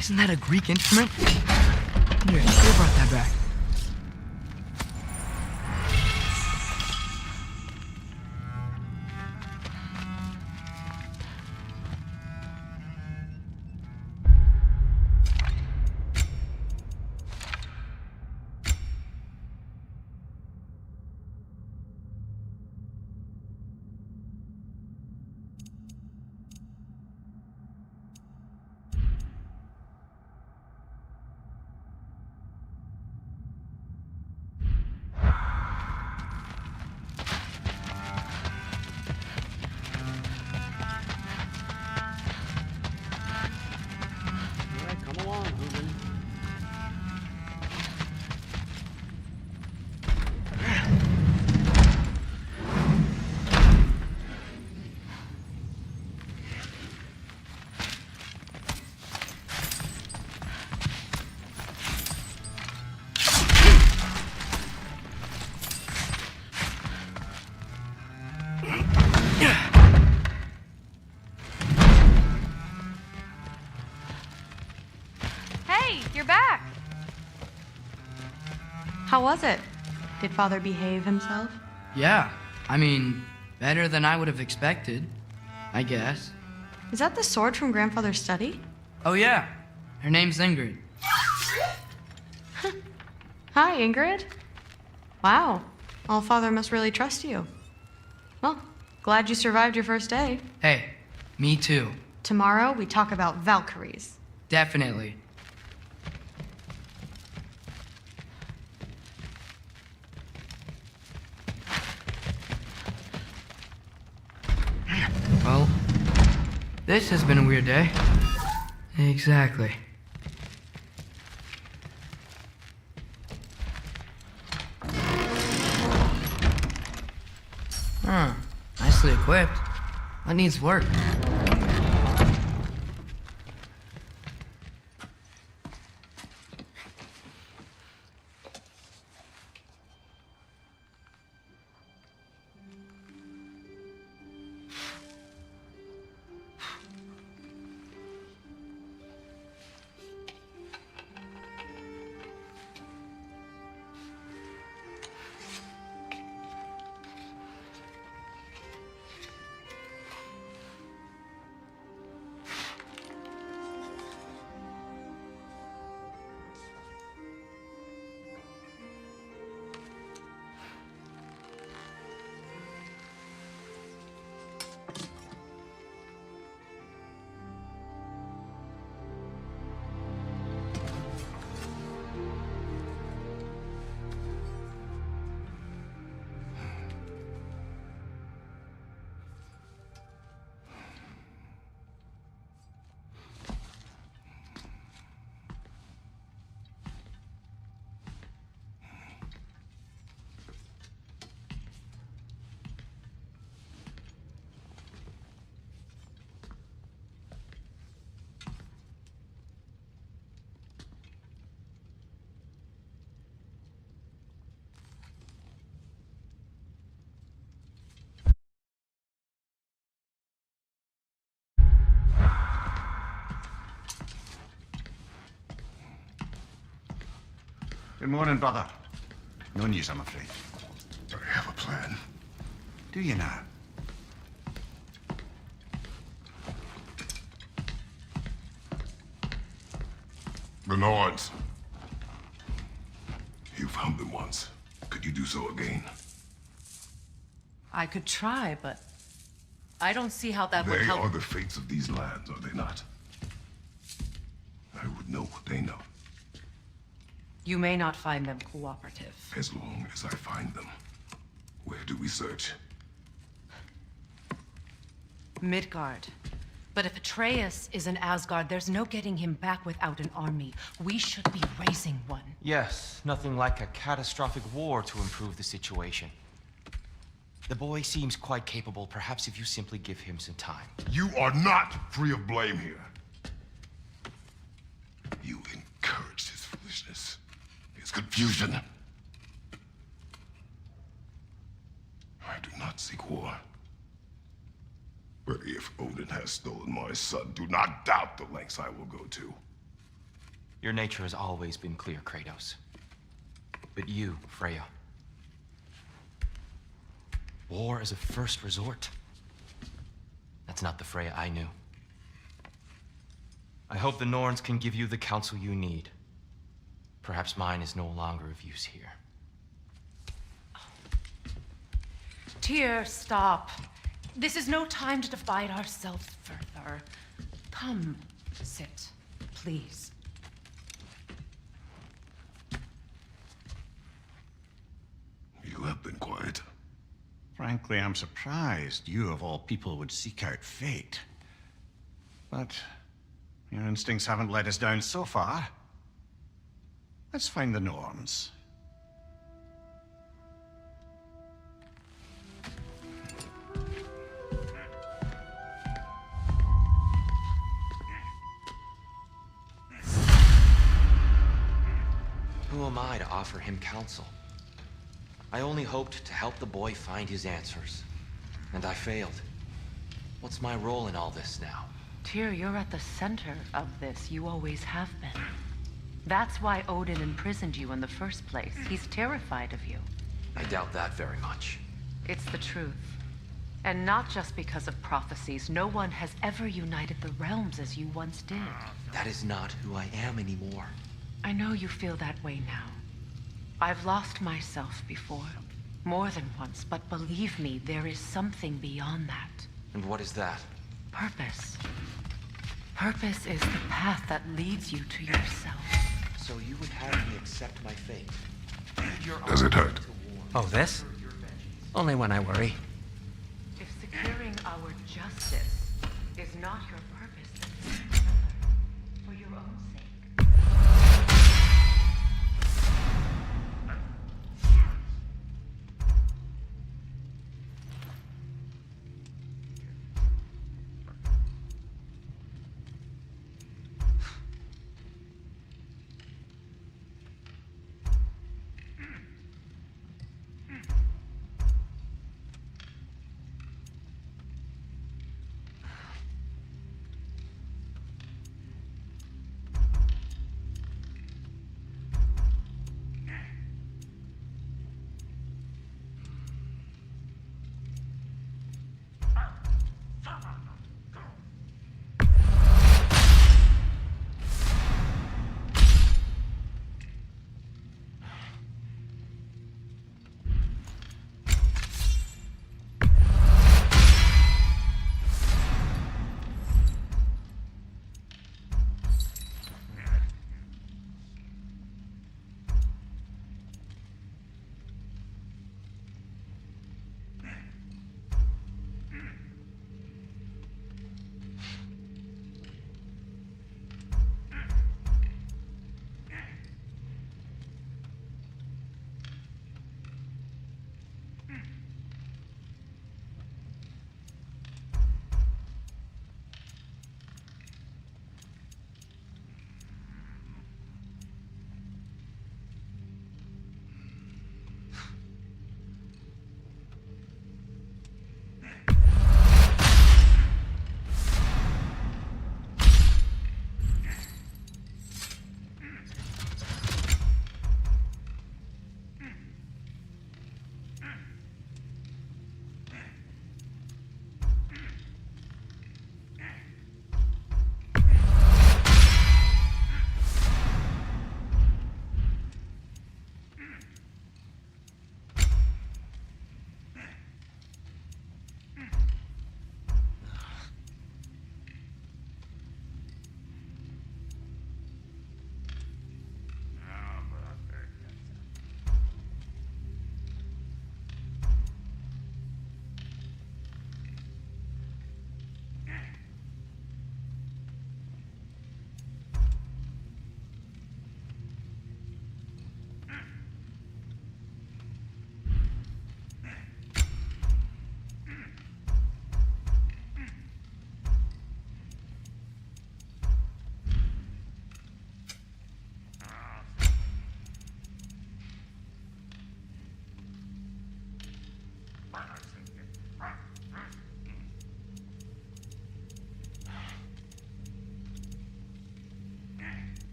Isn't that a Greek instrument? Here, who brought that back? Hey, you're back. How was it? Did Father behave himself? Yeah, I mean, better than I would have expected, I guess. Is that the sword from Grandfather's study? Oh yeah, her name's Ingrid. Hi, Ingrid. Wow, All-Father must really trust you. Well, glad you survived your first day. Hey, me too. Tomorrow, we talk about Valkyries. Definitely. Well, this has been a weird day. Exactly. Huh. Nicely equipped. That needs work. Good morning, brother. No news, I'm afraid. I have a plan. Do you now? The Nords. You found them once. Could you do so again? I could try, but I don't see how that would They help. are the fates of these lands, are they not? I would know what they know. You may not find them cooperative. As long as I find them. Where do we search? Midgard. But if Atreus is in Asgard, there's no getting him back without an army. We should be raising one. Yes, nothing like a catastrophic war to improve the situation. The boy seems quite capable. Perhaps if you simply give him some time. You are not free of blame here. You encouraged his foolishness, his confusion. I do not seek war. But if Odin has stolen my son, do not doubt the lengths I will go to. Your nature has always been clear, Kratos. But you, Freya. War is a first resort. That's not the Freya I knew. I hope the Norns can give you the counsel you need. Perhaps mine is no longer of use here. Tyr, stop. This is no time to divide ourselves further. Come, sit, please. You have been quiet. Frankly, I'm surprised you, of all people, would seek out fate. But your instincts haven't let us down so far. Let's find the Norns. Who am I to offer him counsel? I only hoped to help the boy find his answers. And I failed. What's my role in all this now? Tyr, you're at the center of this. You always have been. That's why Odin imprisoned you in the first place. He's terrified of you. I doubt that very much. It's the truth. And not just because of prophecies. No one has ever united the realms as you once did. That is not who I am anymore. I know you feel that way now. I've lost myself before. More than once, but believe me, there is something beyond that. And what is that? Purpose. Purpose is the path that leads you to yourself. So you would have me accept my fate. Does it hurt? Oh, this? Only when I worry. If securing our justice is not your purpose, then seek another for your own sake.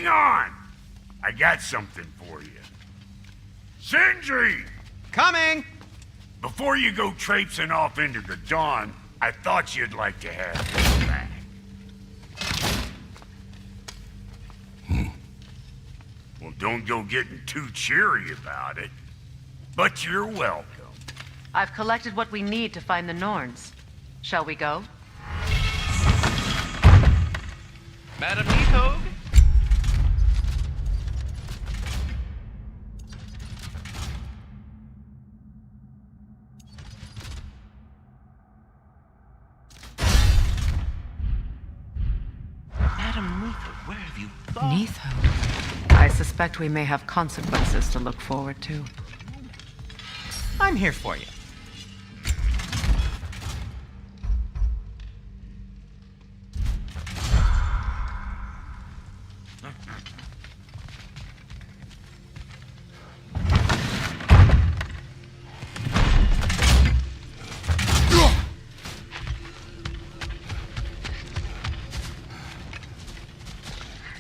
Hang on! I got something for you. Sindri! Coming! Before you go traipsing off into the dawn, I thought you'd like to have this back. Well, don't go getting too cheery about it. But you're welcome. I've collected what we need to find the Norns. Shall we go? Madam Neathog? Madam Neathog, where have you gone? Neathog? I suspect we may have consequences to look forward to. I'm here for you.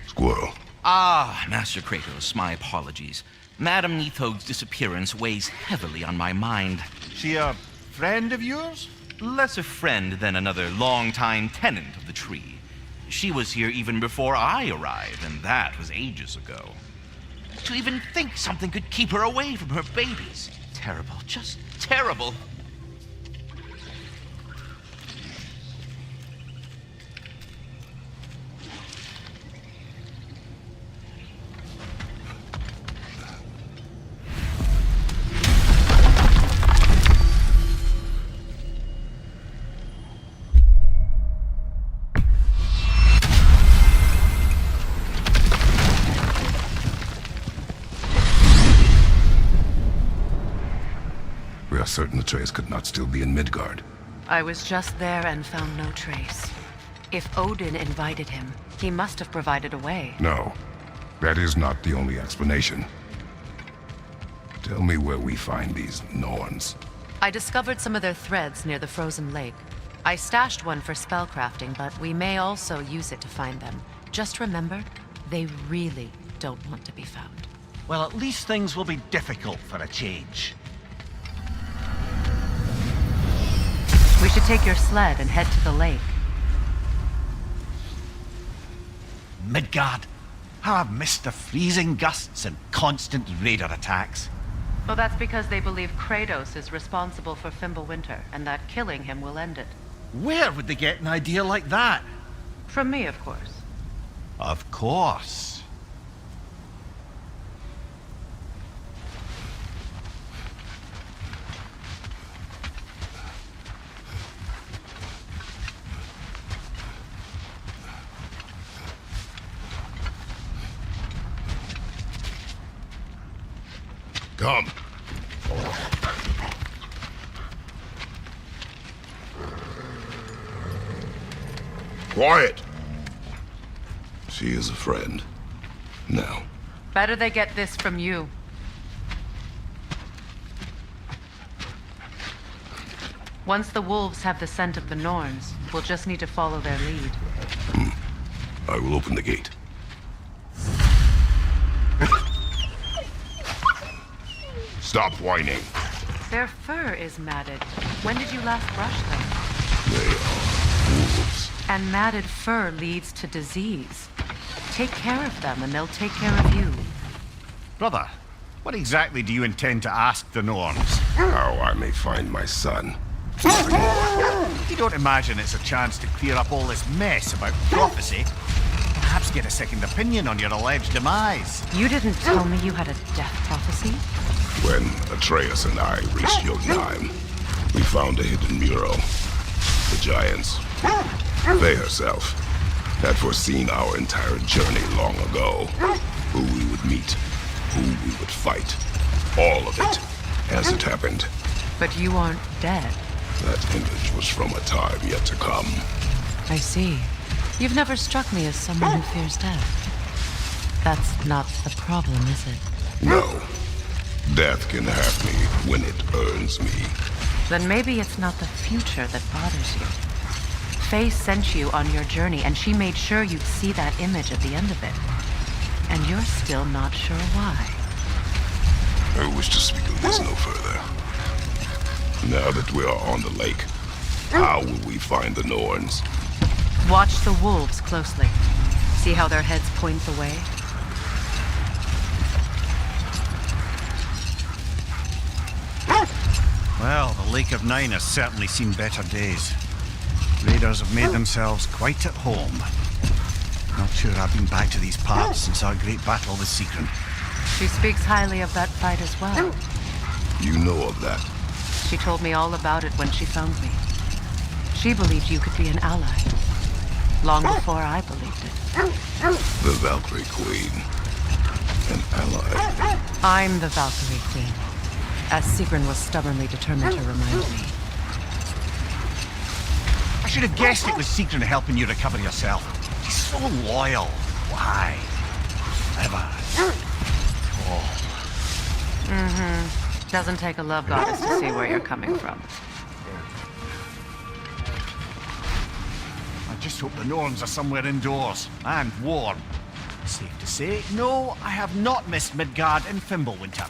Squirrel. Ah, Master Kratos, my apologies. Madam Neathog's disappearance weighs heavily on my mind. She a friend of yours? Less a friend than another longtime tenant of the tree. She was here even before I arrived, and that was ages ago. To even think something could keep her away from her babies. Terrible, just terrible. We are certain the trace could not still be in Midgard. I was just there and found no trace. If Odin invited him, he must have provided a way. No, that is not the only explanation. Tell me where we find these Norns. I discovered some of their threads near the frozen lake. I stashed one for spellcrafting, but we may also use it to find them. Just remember, they really don't want to be found. Well, at least things will be difficult for a change. We should take your sled and head to the lake. Midgard. How I've missed the freezing gusts and constant raider attacks. Well, that's because they believe Kratos is responsible for Fimbulwinter, and that killing him will end it. Where would they get an idea like that? From me, of course. Of course. Come. Quiet. She is a friend. Now. Better they get this from you. Once the wolves have the scent of the Norns, we'll just need to follow their lead. I will open the gate. Stop whining. Their fur is matted. When did you last brush them? They are wolves. And matted fur leads to disease. Take care of them and they'll take care of you. Brother, what exactly do you intend to ask the Norns? How I may find my son. You don't imagine it's a chance to clear up all this mess about prophecy? Perhaps get a second opinion on your alleged demise. You didn't tell me you had a death prophecy? When Atreus and I reached Jotunheim, we found a hidden mural. The giants, Faye herself, had foreseen our entire journey long ago. Who we would meet, who we would fight. All of it, as it happened. But you aren't dead. That image was from a time yet to come. I see. You've never struck me as someone who fears death. That's not the problem, is it? No. Death can have me when it earns me. Then maybe it's not the future that bothers you. Faye sent you on your journey, and she made sure you'd see that image at the end of it. And you're still not sure why. I wish to speak of this no further. Now that we are on the lake, how will we find the Norns? Watch the wolves closely. See how their heads point the way? Well, the Lake of Nine has certainly seen better days. Raiders have made themselves quite at home. Not sure I've been back to these parts since our great battle with Secret. She speaks highly of that fight as well. You know of that. She told me all about it when she found me. She believed you could be an ally. Long before I believed it. The Valkyrie Queen. An ally. I'm the Valkyrie Queen, as Sigrun was stubbornly determined to remind me. I should have guessed it was Secret helping you recover yourself. He's so loyal. Why? Ever. Mm-hmm. Doesn't take a love goddess to see where you're coming from. I just hope the Norns are somewhere indoors and warm. Safe to say, no, I have not missed Midgard and Fimbulwinter.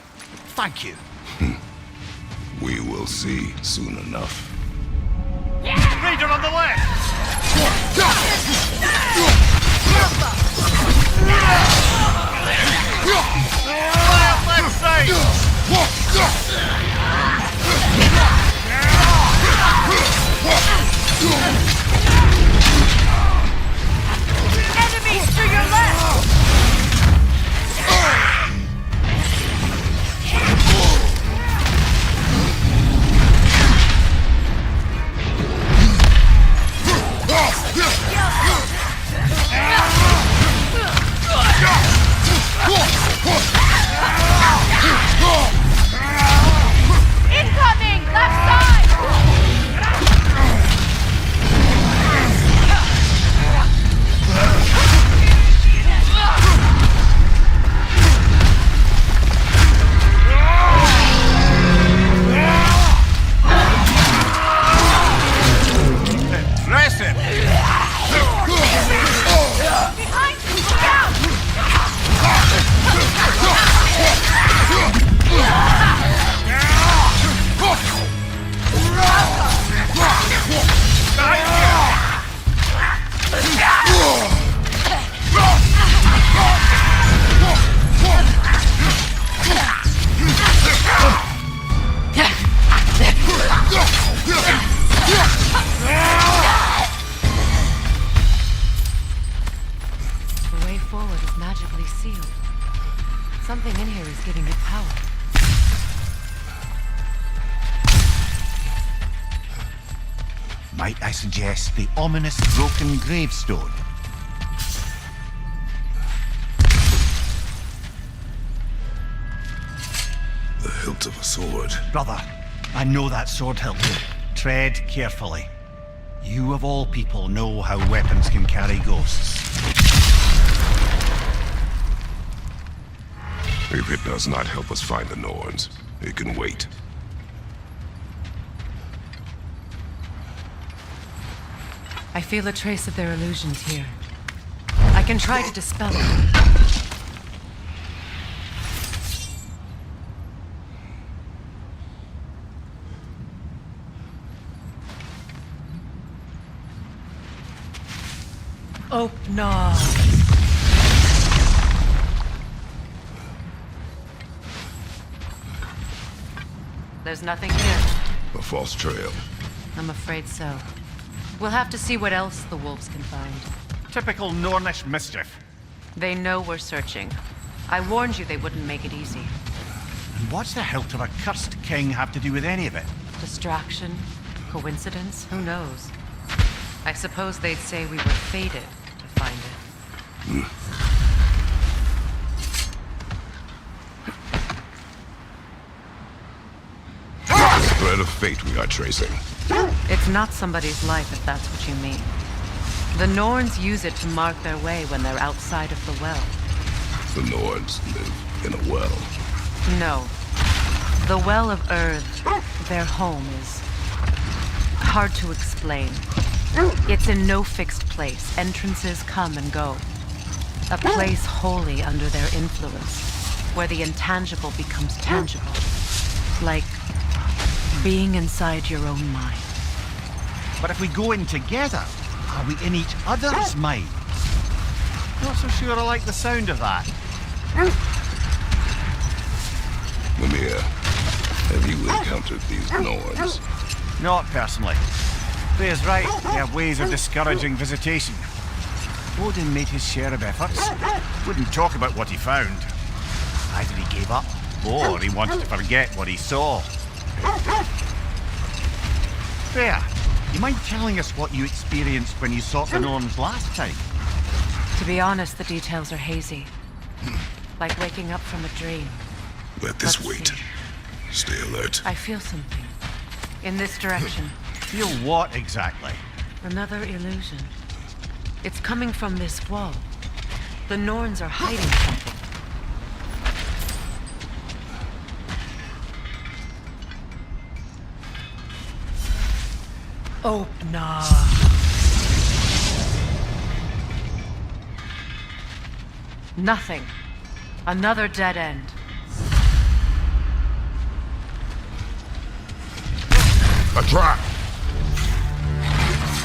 Thank you. We will see soon enough. Raider on the left! Left Enemies to your left! Incoming! Left side! Impressive! Behind you! Look out! The way forward is magically sealed. Something in here is giving it power. Might I suggest the ominous broken gravestone? The hilt of a sword. Brother, I know that sword hilt. Tread carefully. You of all people know how weapons can carry ghosts. If it does not help us find the Norns, it can wait. I feel a trace of their illusions here. I can try to dispel them. Oh, no. There's nothing here. A false trail. I'm afraid so. We'll have to see what else the wolves can find. Typical Nornish mischief. They know we're searching. I warned you they wouldn't make it easy. And what's the hilt of a cursed king have to do with any of it? Distraction? Coincidence? Who knows? I suppose they'd say we were fated to find it. Thread of fate we are tracing. It's not somebody's life, if that's what you mean. The Norns use it to mark their way when they're outside of the well. The Norns live in a well. No. The Well of Earth, their home, is hard to explain. It's in no fixed place. Entrances come and go. A place wholly under their influence, where the intangible becomes tangible. Like being inside your own mind. But if we go in together, are we in each other's minds? Not so sure I like the sound of that. Mimir, have you encountered these Norns? Not personally. Freya's right, they have ways of discouraging visitation. Odin made his share of efforts. Wouldn't talk about what he found. Either he gave up, or he wanted to forget what he saw. Freya, you mind telling us what you experienced when you sought the Norns last time? To be honest, the details are hazy. Like waking up from a dream. Let this Let's wait. see. Stay alert. I feel something. In this direction. Feel what exactly? Another illusion. It's coming from this wall. The Norns are hiding something. Opener. Nothing. Another dead end. A trap!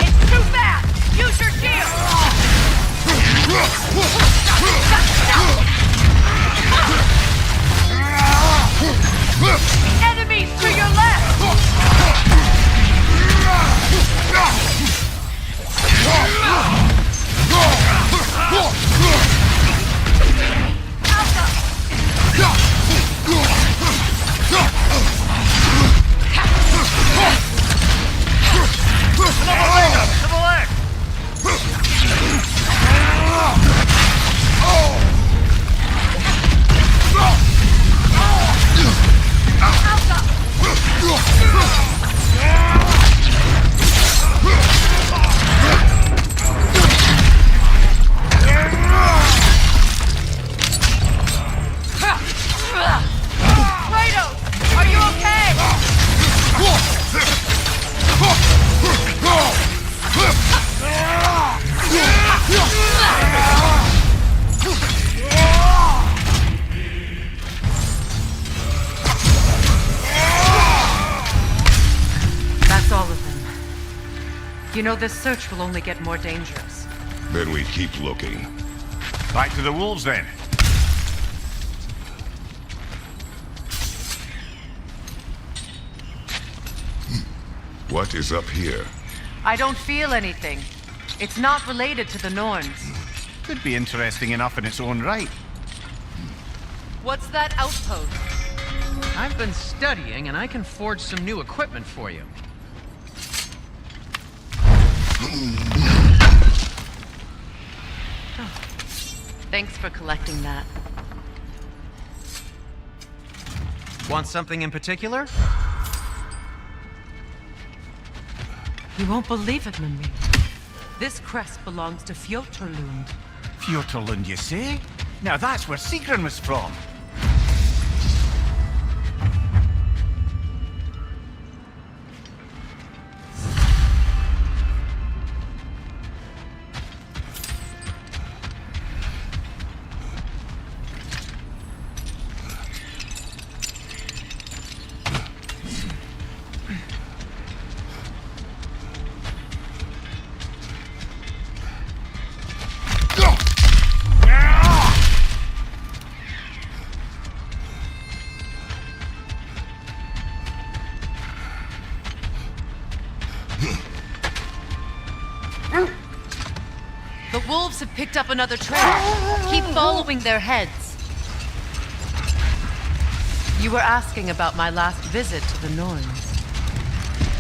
It's too fast! Use your shield! Enemies to your left! Kratos, are you okay? That's all of them. You know, this search will only get more dangerous. Then we keep looking. Back to the wolves then. What is up here? I don't feel anything. It's not related to the Norns. Could be interesting enough in its own right. What's that outpost? I've been studying, and I can forge some new equipment for you. Thanks for collecting that. Want something in particular? You won't believe it, Mimir. This crest belongs to Fjoturlund. Fjoturlund, you say? Now that's where Sigrun was from. The wolves have picked up another trail. Keep following their heads. You were asking about my last visit to the Norns.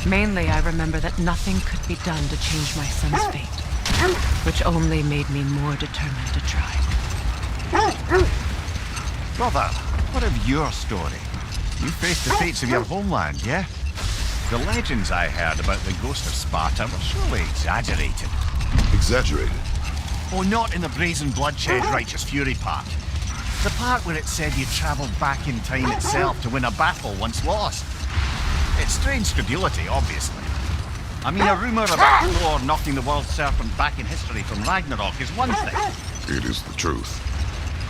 Mainly, I remember that nothing could be done to change my son's fate, which only made me more determined to try. Brother, what of your story? You faced the fates of your homeland, yeah? The legends I heard about the ghost of Sparta were surely exaggerated. Exaggerated? Oh, not in the brazen bloodshed righteous fury part. The part where it said you travelled back in time itself to win a battle once lost. It's strange credulity, obviously. I mean, a rumor about Thor knocking the world serpent back in history from Ragnarok is one thing. It is the truth.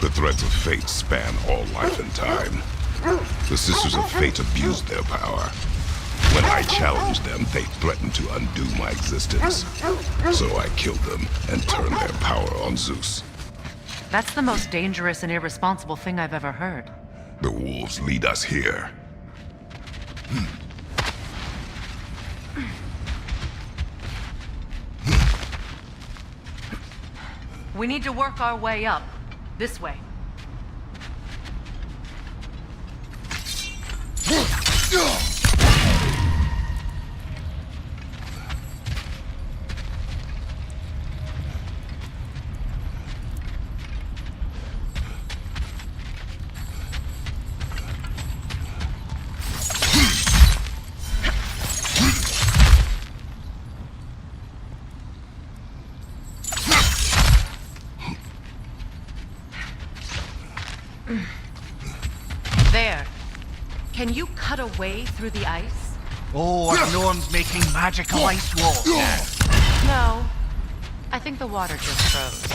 The threads of fate span all life and time. The Sisters of Fate abused their power. When I challenged them, they threatened to undo my existence. So I killed them and turned their power on Zeus. That's the most dangerous and irresponsible thing I've ever heard. The wolves lead us here. We need to work our way up. This way. There. Can you cut a way through the ice? Oh, Norn's making magical ice walls. No. I think the water just froze.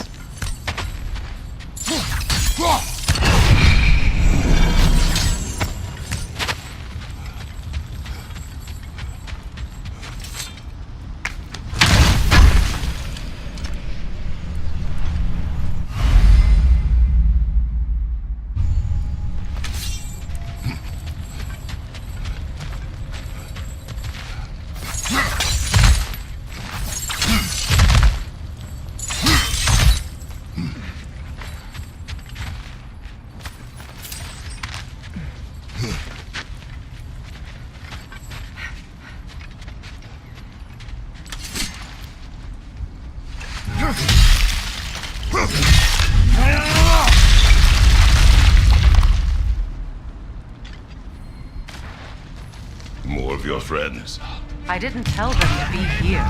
More of your friends. I didn't tell them to be here.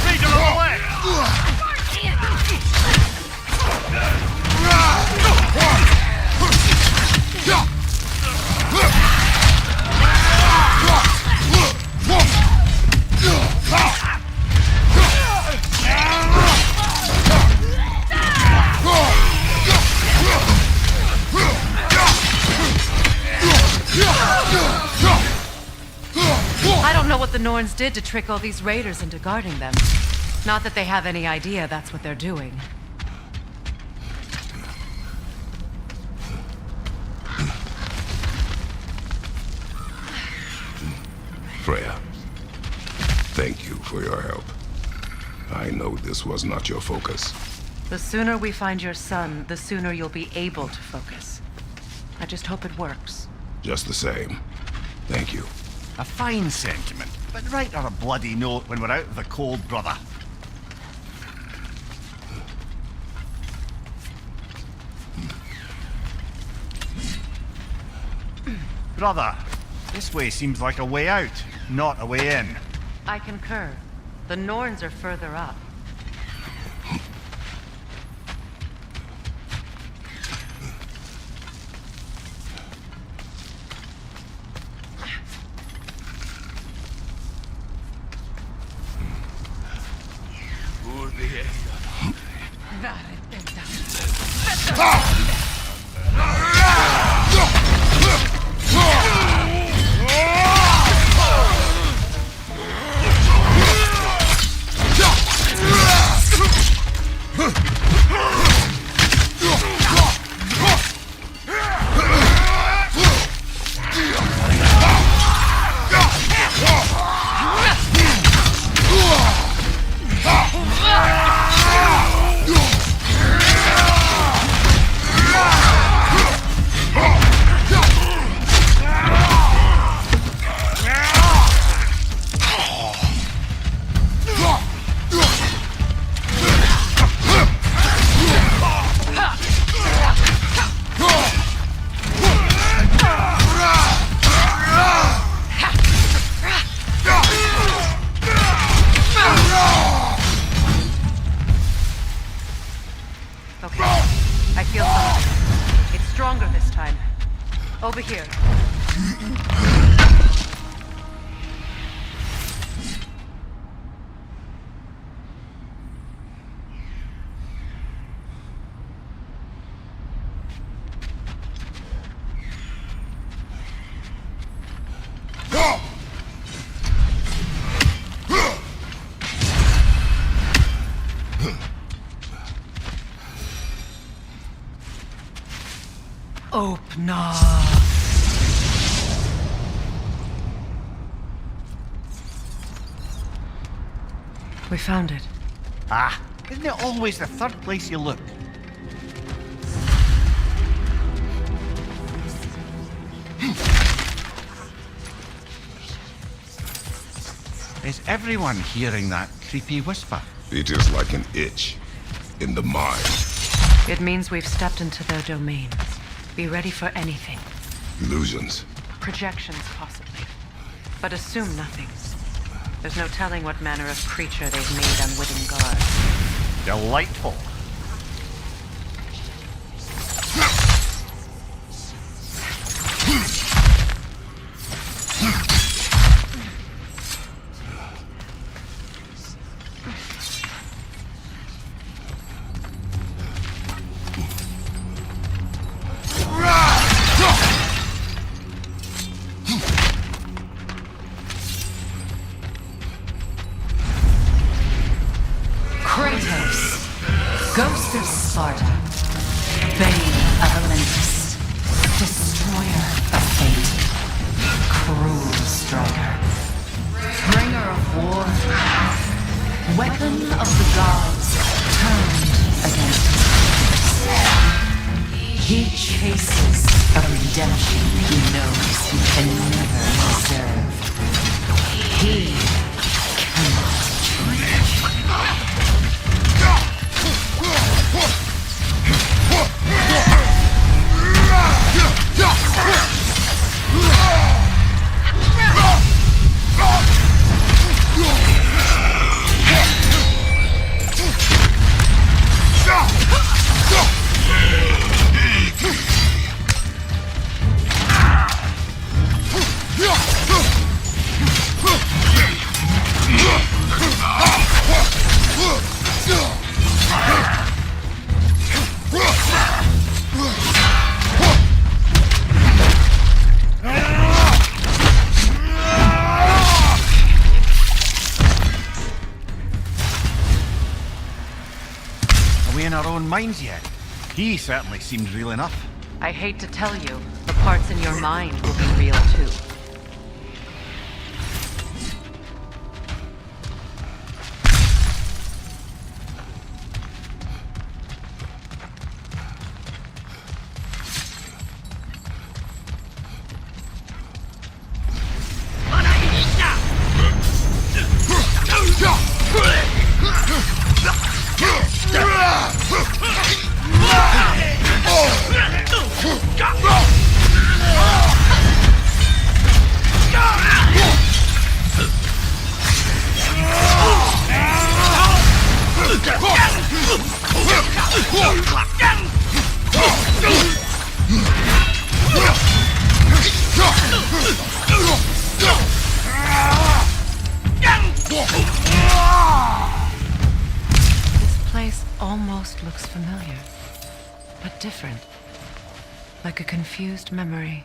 Lead her away! I don't know what the Norns did to trick all these raiders into guarding them. Not that they have any idea that's what they're doing. Freya, thank you for your help. I know this was not your focus. The sooner we find your son, the sooner you'll be able to focus. I just hope it works. Just the same, thank you. A fine sentiment, but write her a bloody note when we're out of the cold, brother. Brother, this way seems like a way out, not a way in. I concur. The Norns are further up. I feel something. It's stronger this time. Over here. Opener. We found it. Ah, isn't it always the third place you look? Is everyone hearing that creepy whisper? It is like an itch in the mind. It means we've stepped into their domain. Be ready for anything. Illusions. Projections, possibly. But assume nothing. There's no telling what manner of creature they've made unwitting guards. Delightful. Kratos, Ghost of Sparta, Bane of Olympus, Destroyer of Fate, Cruel Striker, Bringer of War, Weapon of the Gods turned against his. He chases a redemption he knows he can never deserve. He cannot change. Are we in our own minds yet? He certainly seemed real enough. I hate to tell you, the parts in your mind will be real too. This place almost looks familiar, but different. Like a confused memory.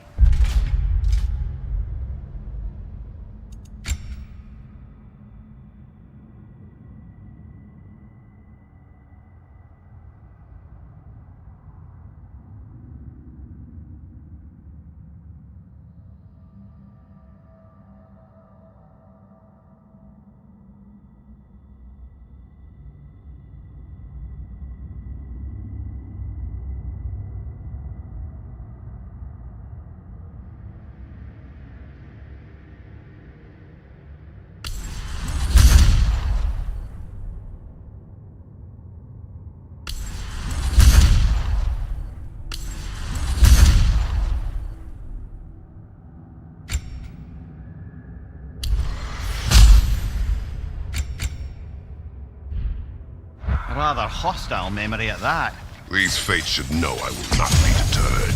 A rather hostile memory at that. These fates should know I will not be deterred.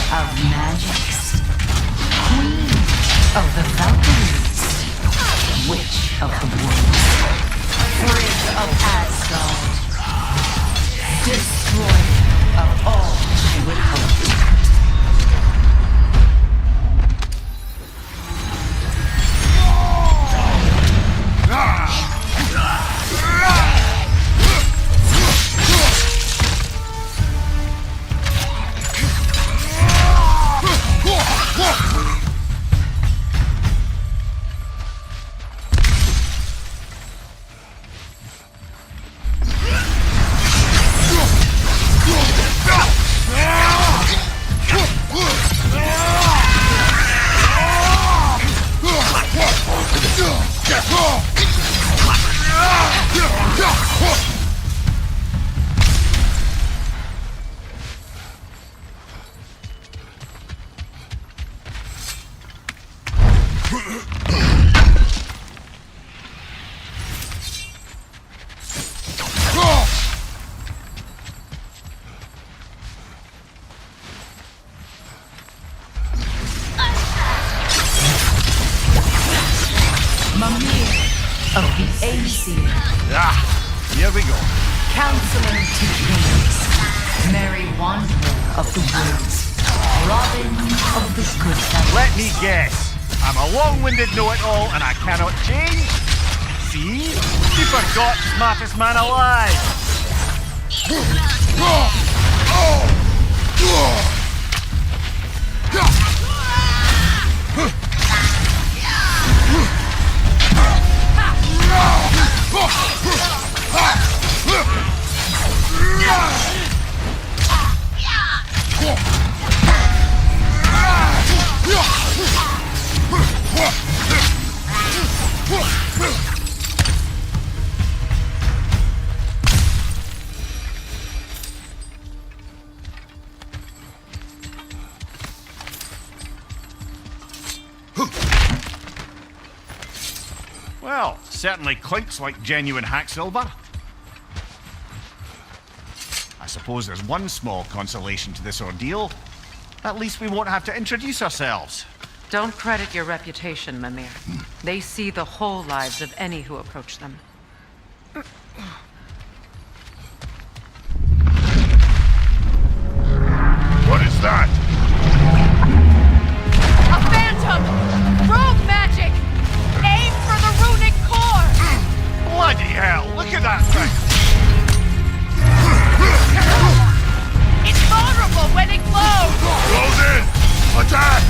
of magics, queen of the Valkyries, witch of the woods, Frigg of Asgard, destroyer of all she would hope. Here we go. Counselor to kings, Merry Wanderer of the woods, Robin of the good fellows. Let me guess. I'm a long-winded know-it-all and I cannot change? See? You forgot smartest man alive. Well, certainly clinks like genuine hack silver. I suppose there's one small consolation to this ordeal. At least we won't have to introduce ourselves. Don't credit your reputation, Mimir. They see the whole lives of any who approach them. What is that? A phantom! Rogue magic! Aim for the runic core! Bloody hell, look at that thing! It's vulnerable when it glows! Close in! Attack!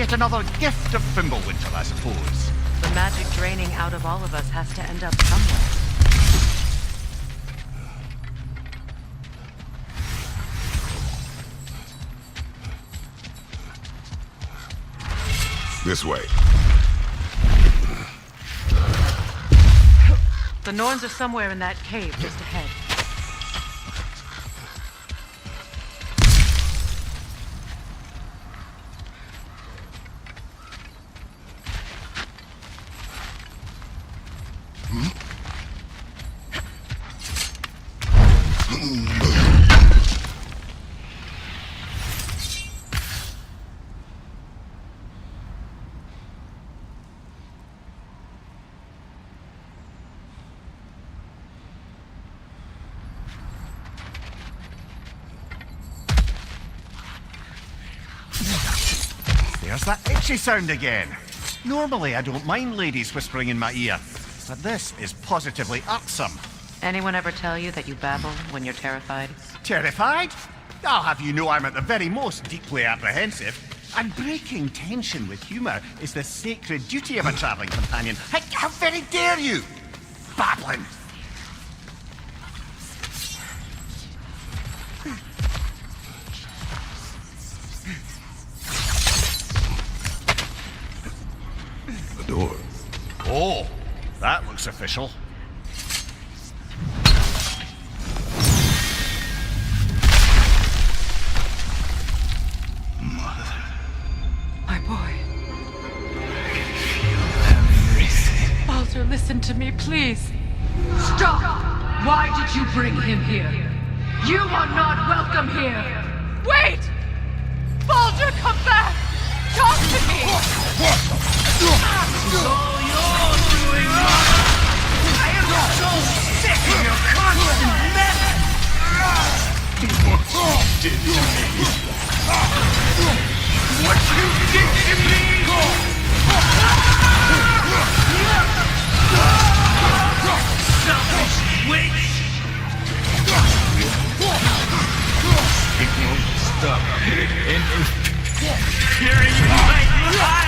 Just another gift of Fimbulwinter, I suppose. The magic draining out of all of us has to end up somewhere. This way. The Norns are somewhere in that cave just ahead. There's that itchy sound again. Normally, I don't mind ladies whispering in my ear, but this is positively irksome. Anyone ever tell you that you babble when you're terrified? Terrified? I'll have you know I'm at the very most deeply apprehensive. And breaking tension with humour is the sacred duty of a travelling companion. How very dare you! Babbling! Door. Oh, that looks official. My boy. Baldur, listen to me, please. Stop! Why did you bring him here? You are not welcome here! Wait! Baldur, come back! Talk to me! It's all you're doing! I am so sick of your constant mess! What you did to me! What you did to me! Selfish witch! It won't stop hearing you like lies!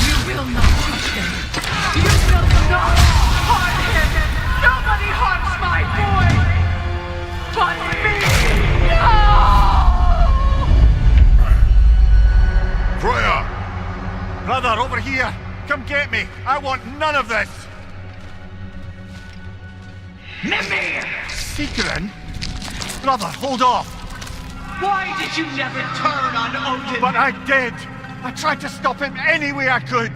You will not touch him! You will not harm him! Nobody harms my boy! But me! No! Freya! Brother, over here! Come get me! I want none of this! Mimir! Secret? Brother, hold off! Why did you never turn on Odin? But I did! I tried to stop him any way I could!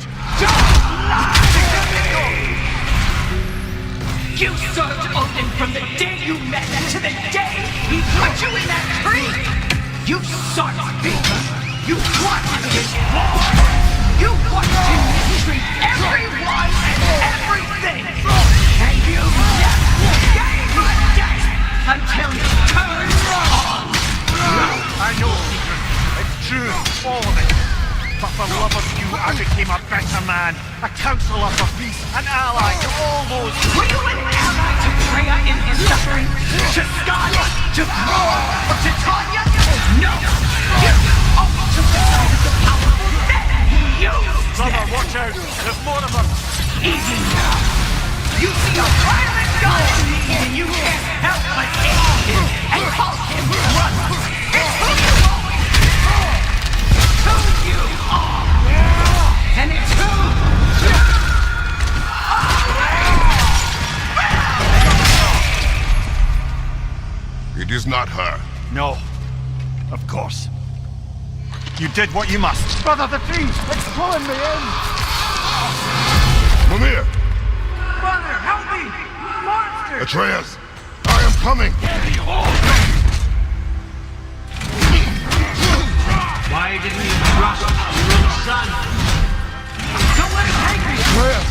You served Odin from the day you met to the day he put you in that tree! You sought Vika! You wanted his war! You watched him mistreat everyone and everything! And you never gave a damn until you turned on! I know, Secret. It's true, all of it. But for love of you, I became a better man, a counselor for peace, an ally to all those... Were you an ally to Freya in his suffering? To Skadi? To Thor? Or to Tanya? No! You always took the side of the powerful, then he used Brother, watch out! There's more of them! Easy now! You see a violent guy in me, and you can't help but hate him and call him brother! It's who you always are! Who you are! And it's who you are! It is not her. No. Of course. You did what you must. Brother, the trees! It's pulling me in! Mimir! Brother, help me! Monster! Atreus! I am coming! Why didn't you trust your own son? Don't let him take me! Atreus!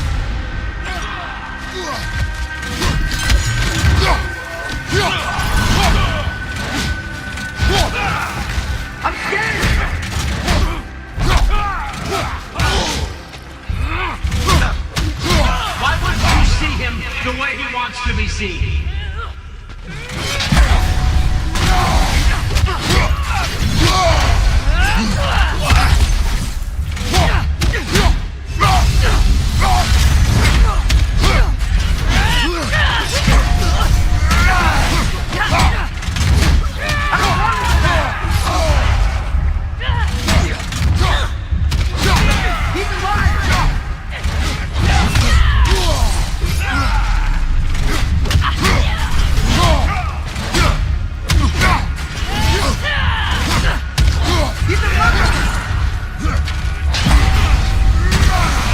the way he wants to be seen.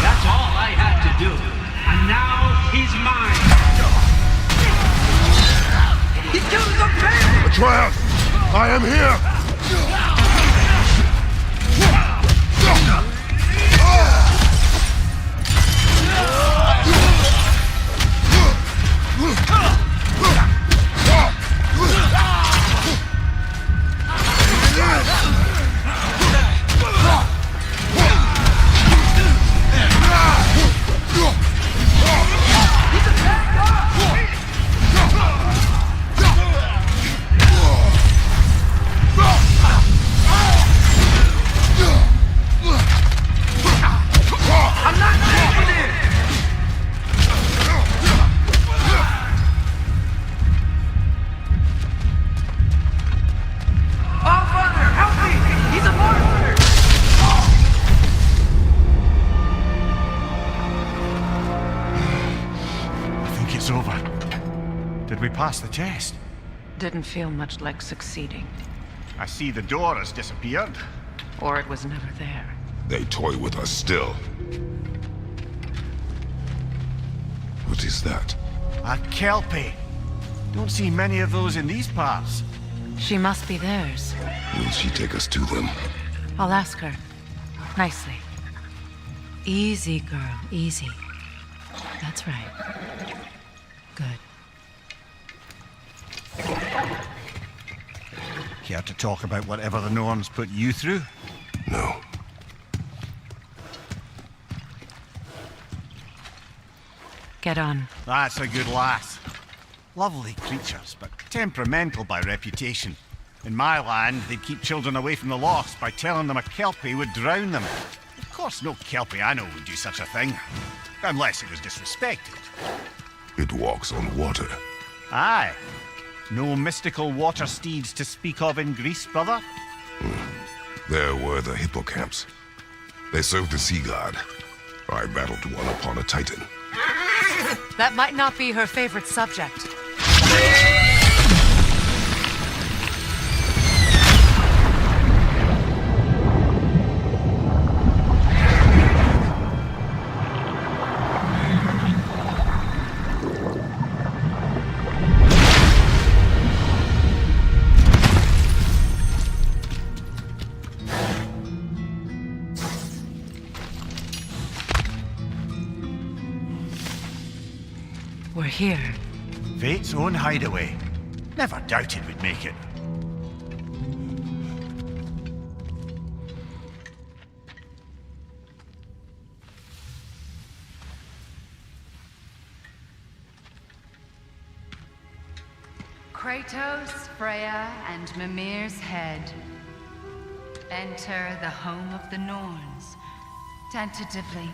That's all I had to do. And now he's mine. He killed the man! Atreus, I am here! I'm not dead for this! Oh, Father, help me! He's a monster! I think it's over. Did we pass the test? Didn't feel much like succeeding. I see the door has disappeared. Or it was never there. They toy with us still. What is that? A Kelpie. Don't see many of those in these parts. She must be theirs. Will she take us to them? I'll ask her. Nicely. Easy, girl. Easy. That's right. Good. Care to talk about whatever the Norns put you through? No. Get on. That's a good lass. Lovely creatures, but temperamental by reputation. In my land, they'd keep children away from the lost by telling them a Kelpie would drown them. Of course, no Kelpie I know would do such a thing. Unless it was disrespected. It walks on water. Aye. No mystical water steeds to speak of in Greece, brother? There were the hippocamps. They served the sea god. I battled one upon a titan. That might not be her favorite subject. We're here. Fate's own hideaway. Never doubted we'd make it. Kratos, Freya, and Mimir's head. Enter the home of the Norns, tentatively.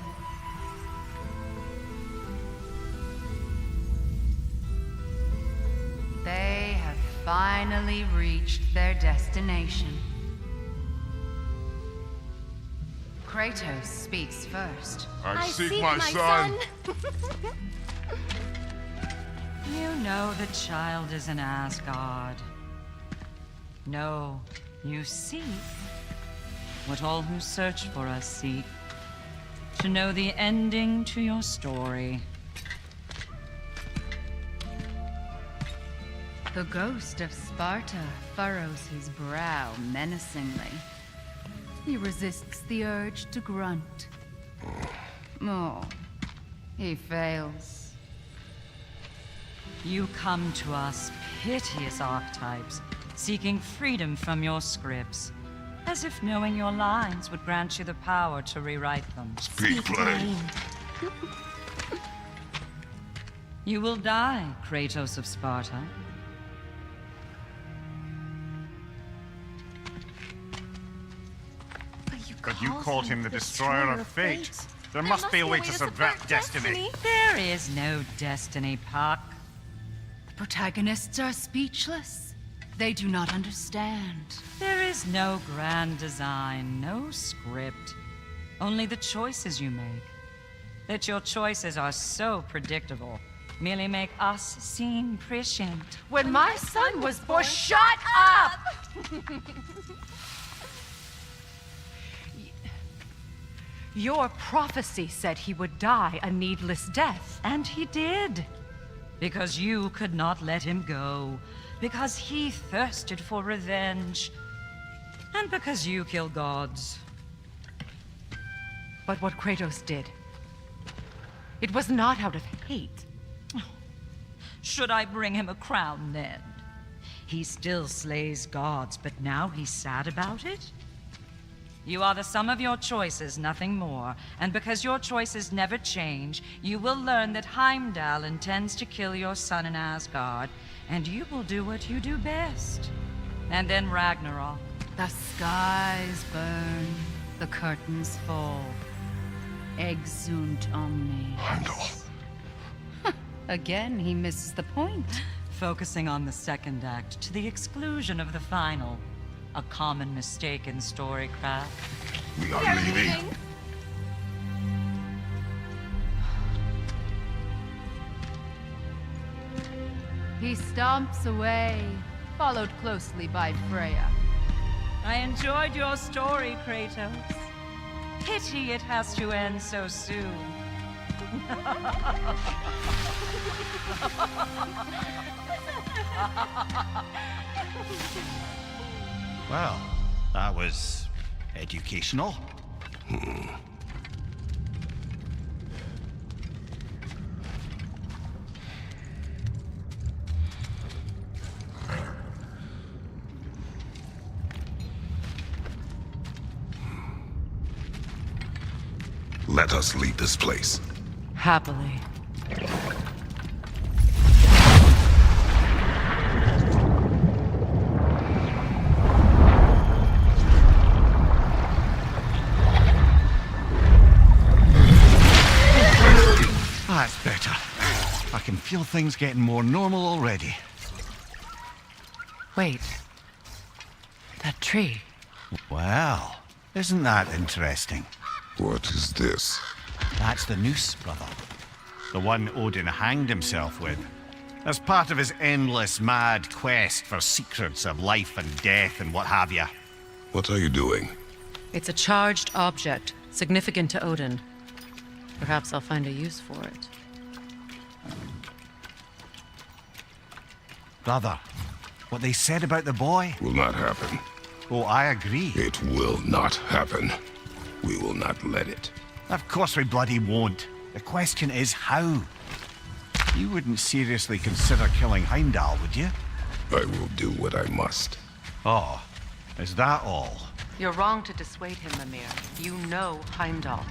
They have finally reached their destination. Kratos speaks first. I seek my son. You know the child is in Asgard. No, you seek what all who search for us seek. To know the ending to your story. The ghost of Sparta furrows his brow menacingly. He resists the urge to grunt. Oh, he fails. You come to us, piteous archetypes, seeking freedom from your scripts, as if knowing your lines would grant you the power to rewrite them. Speak plain. You will die, Kratos of Sparta. But you called him the Destroyer of Fate. There must be a way to subvert destiny. There is no destiny, Puck. The protagonists are speechless. They do not understand. There is no grand design, no script. Only the choices you make. That your choices are so predictable merely make us seem prescient. When my son was born, shut up! Your prophecy said he would die a needless death. And he did. Because you could not let him go. Because he thirsted for revenge. And because you kill gods. But what Kratos did, it was not out of hate. Should I bring him a crown then? He still slays gods, but now he's sad about it? You are the sum of your choices, nothing more. And because your choices never change, you will learn that Heimdall intends to kill your son in Asgard, and you will do what you do best. And then Ragnarok. The skies burn, the curtains fall. Exunt omnes. Heimdall. Again, he misses the point. Focusing on the second act to the exclusion of the final. A common mistake in storycraft. We are leaving. He stomps away, followed closely by Freya. I enjoyed your story, Kratos. Pity it has to end so soon. Well, that was educational. Let us leave this place. Happily. That's better. I can feel things getting more normal already. Wait. That tree. Well, isn't that interesting? What is this? That's the noose, brother. The one Odin hanged himself with. As part of his endless, mad quest for secrets of life and death and what have you. What are you doing? It's a charged object, significant to Odin. Perhaps I'll find a use for it. Brother, what they said about the boy? Will not happen. Oh, I agree. It will not happen. We will not let it. Of course we bloody won't. The question is how. You wouldn't seriously consider killing Heimdall, would you? I will do what I must. Oh, is that all? You're wrong to dissuade him, Mimir. You know Heimdall.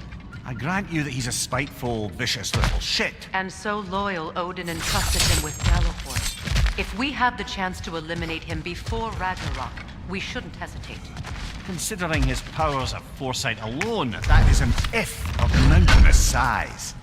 I grant you that he's a spiteful, vicious little shit. And so loyal, Odin entrusted him with Gjallarhorn. If we have the chance to eliminate him before Ragnarok, we shouldn't hesitate. Considering his powers of foresight alone, that is an if of mountainous size.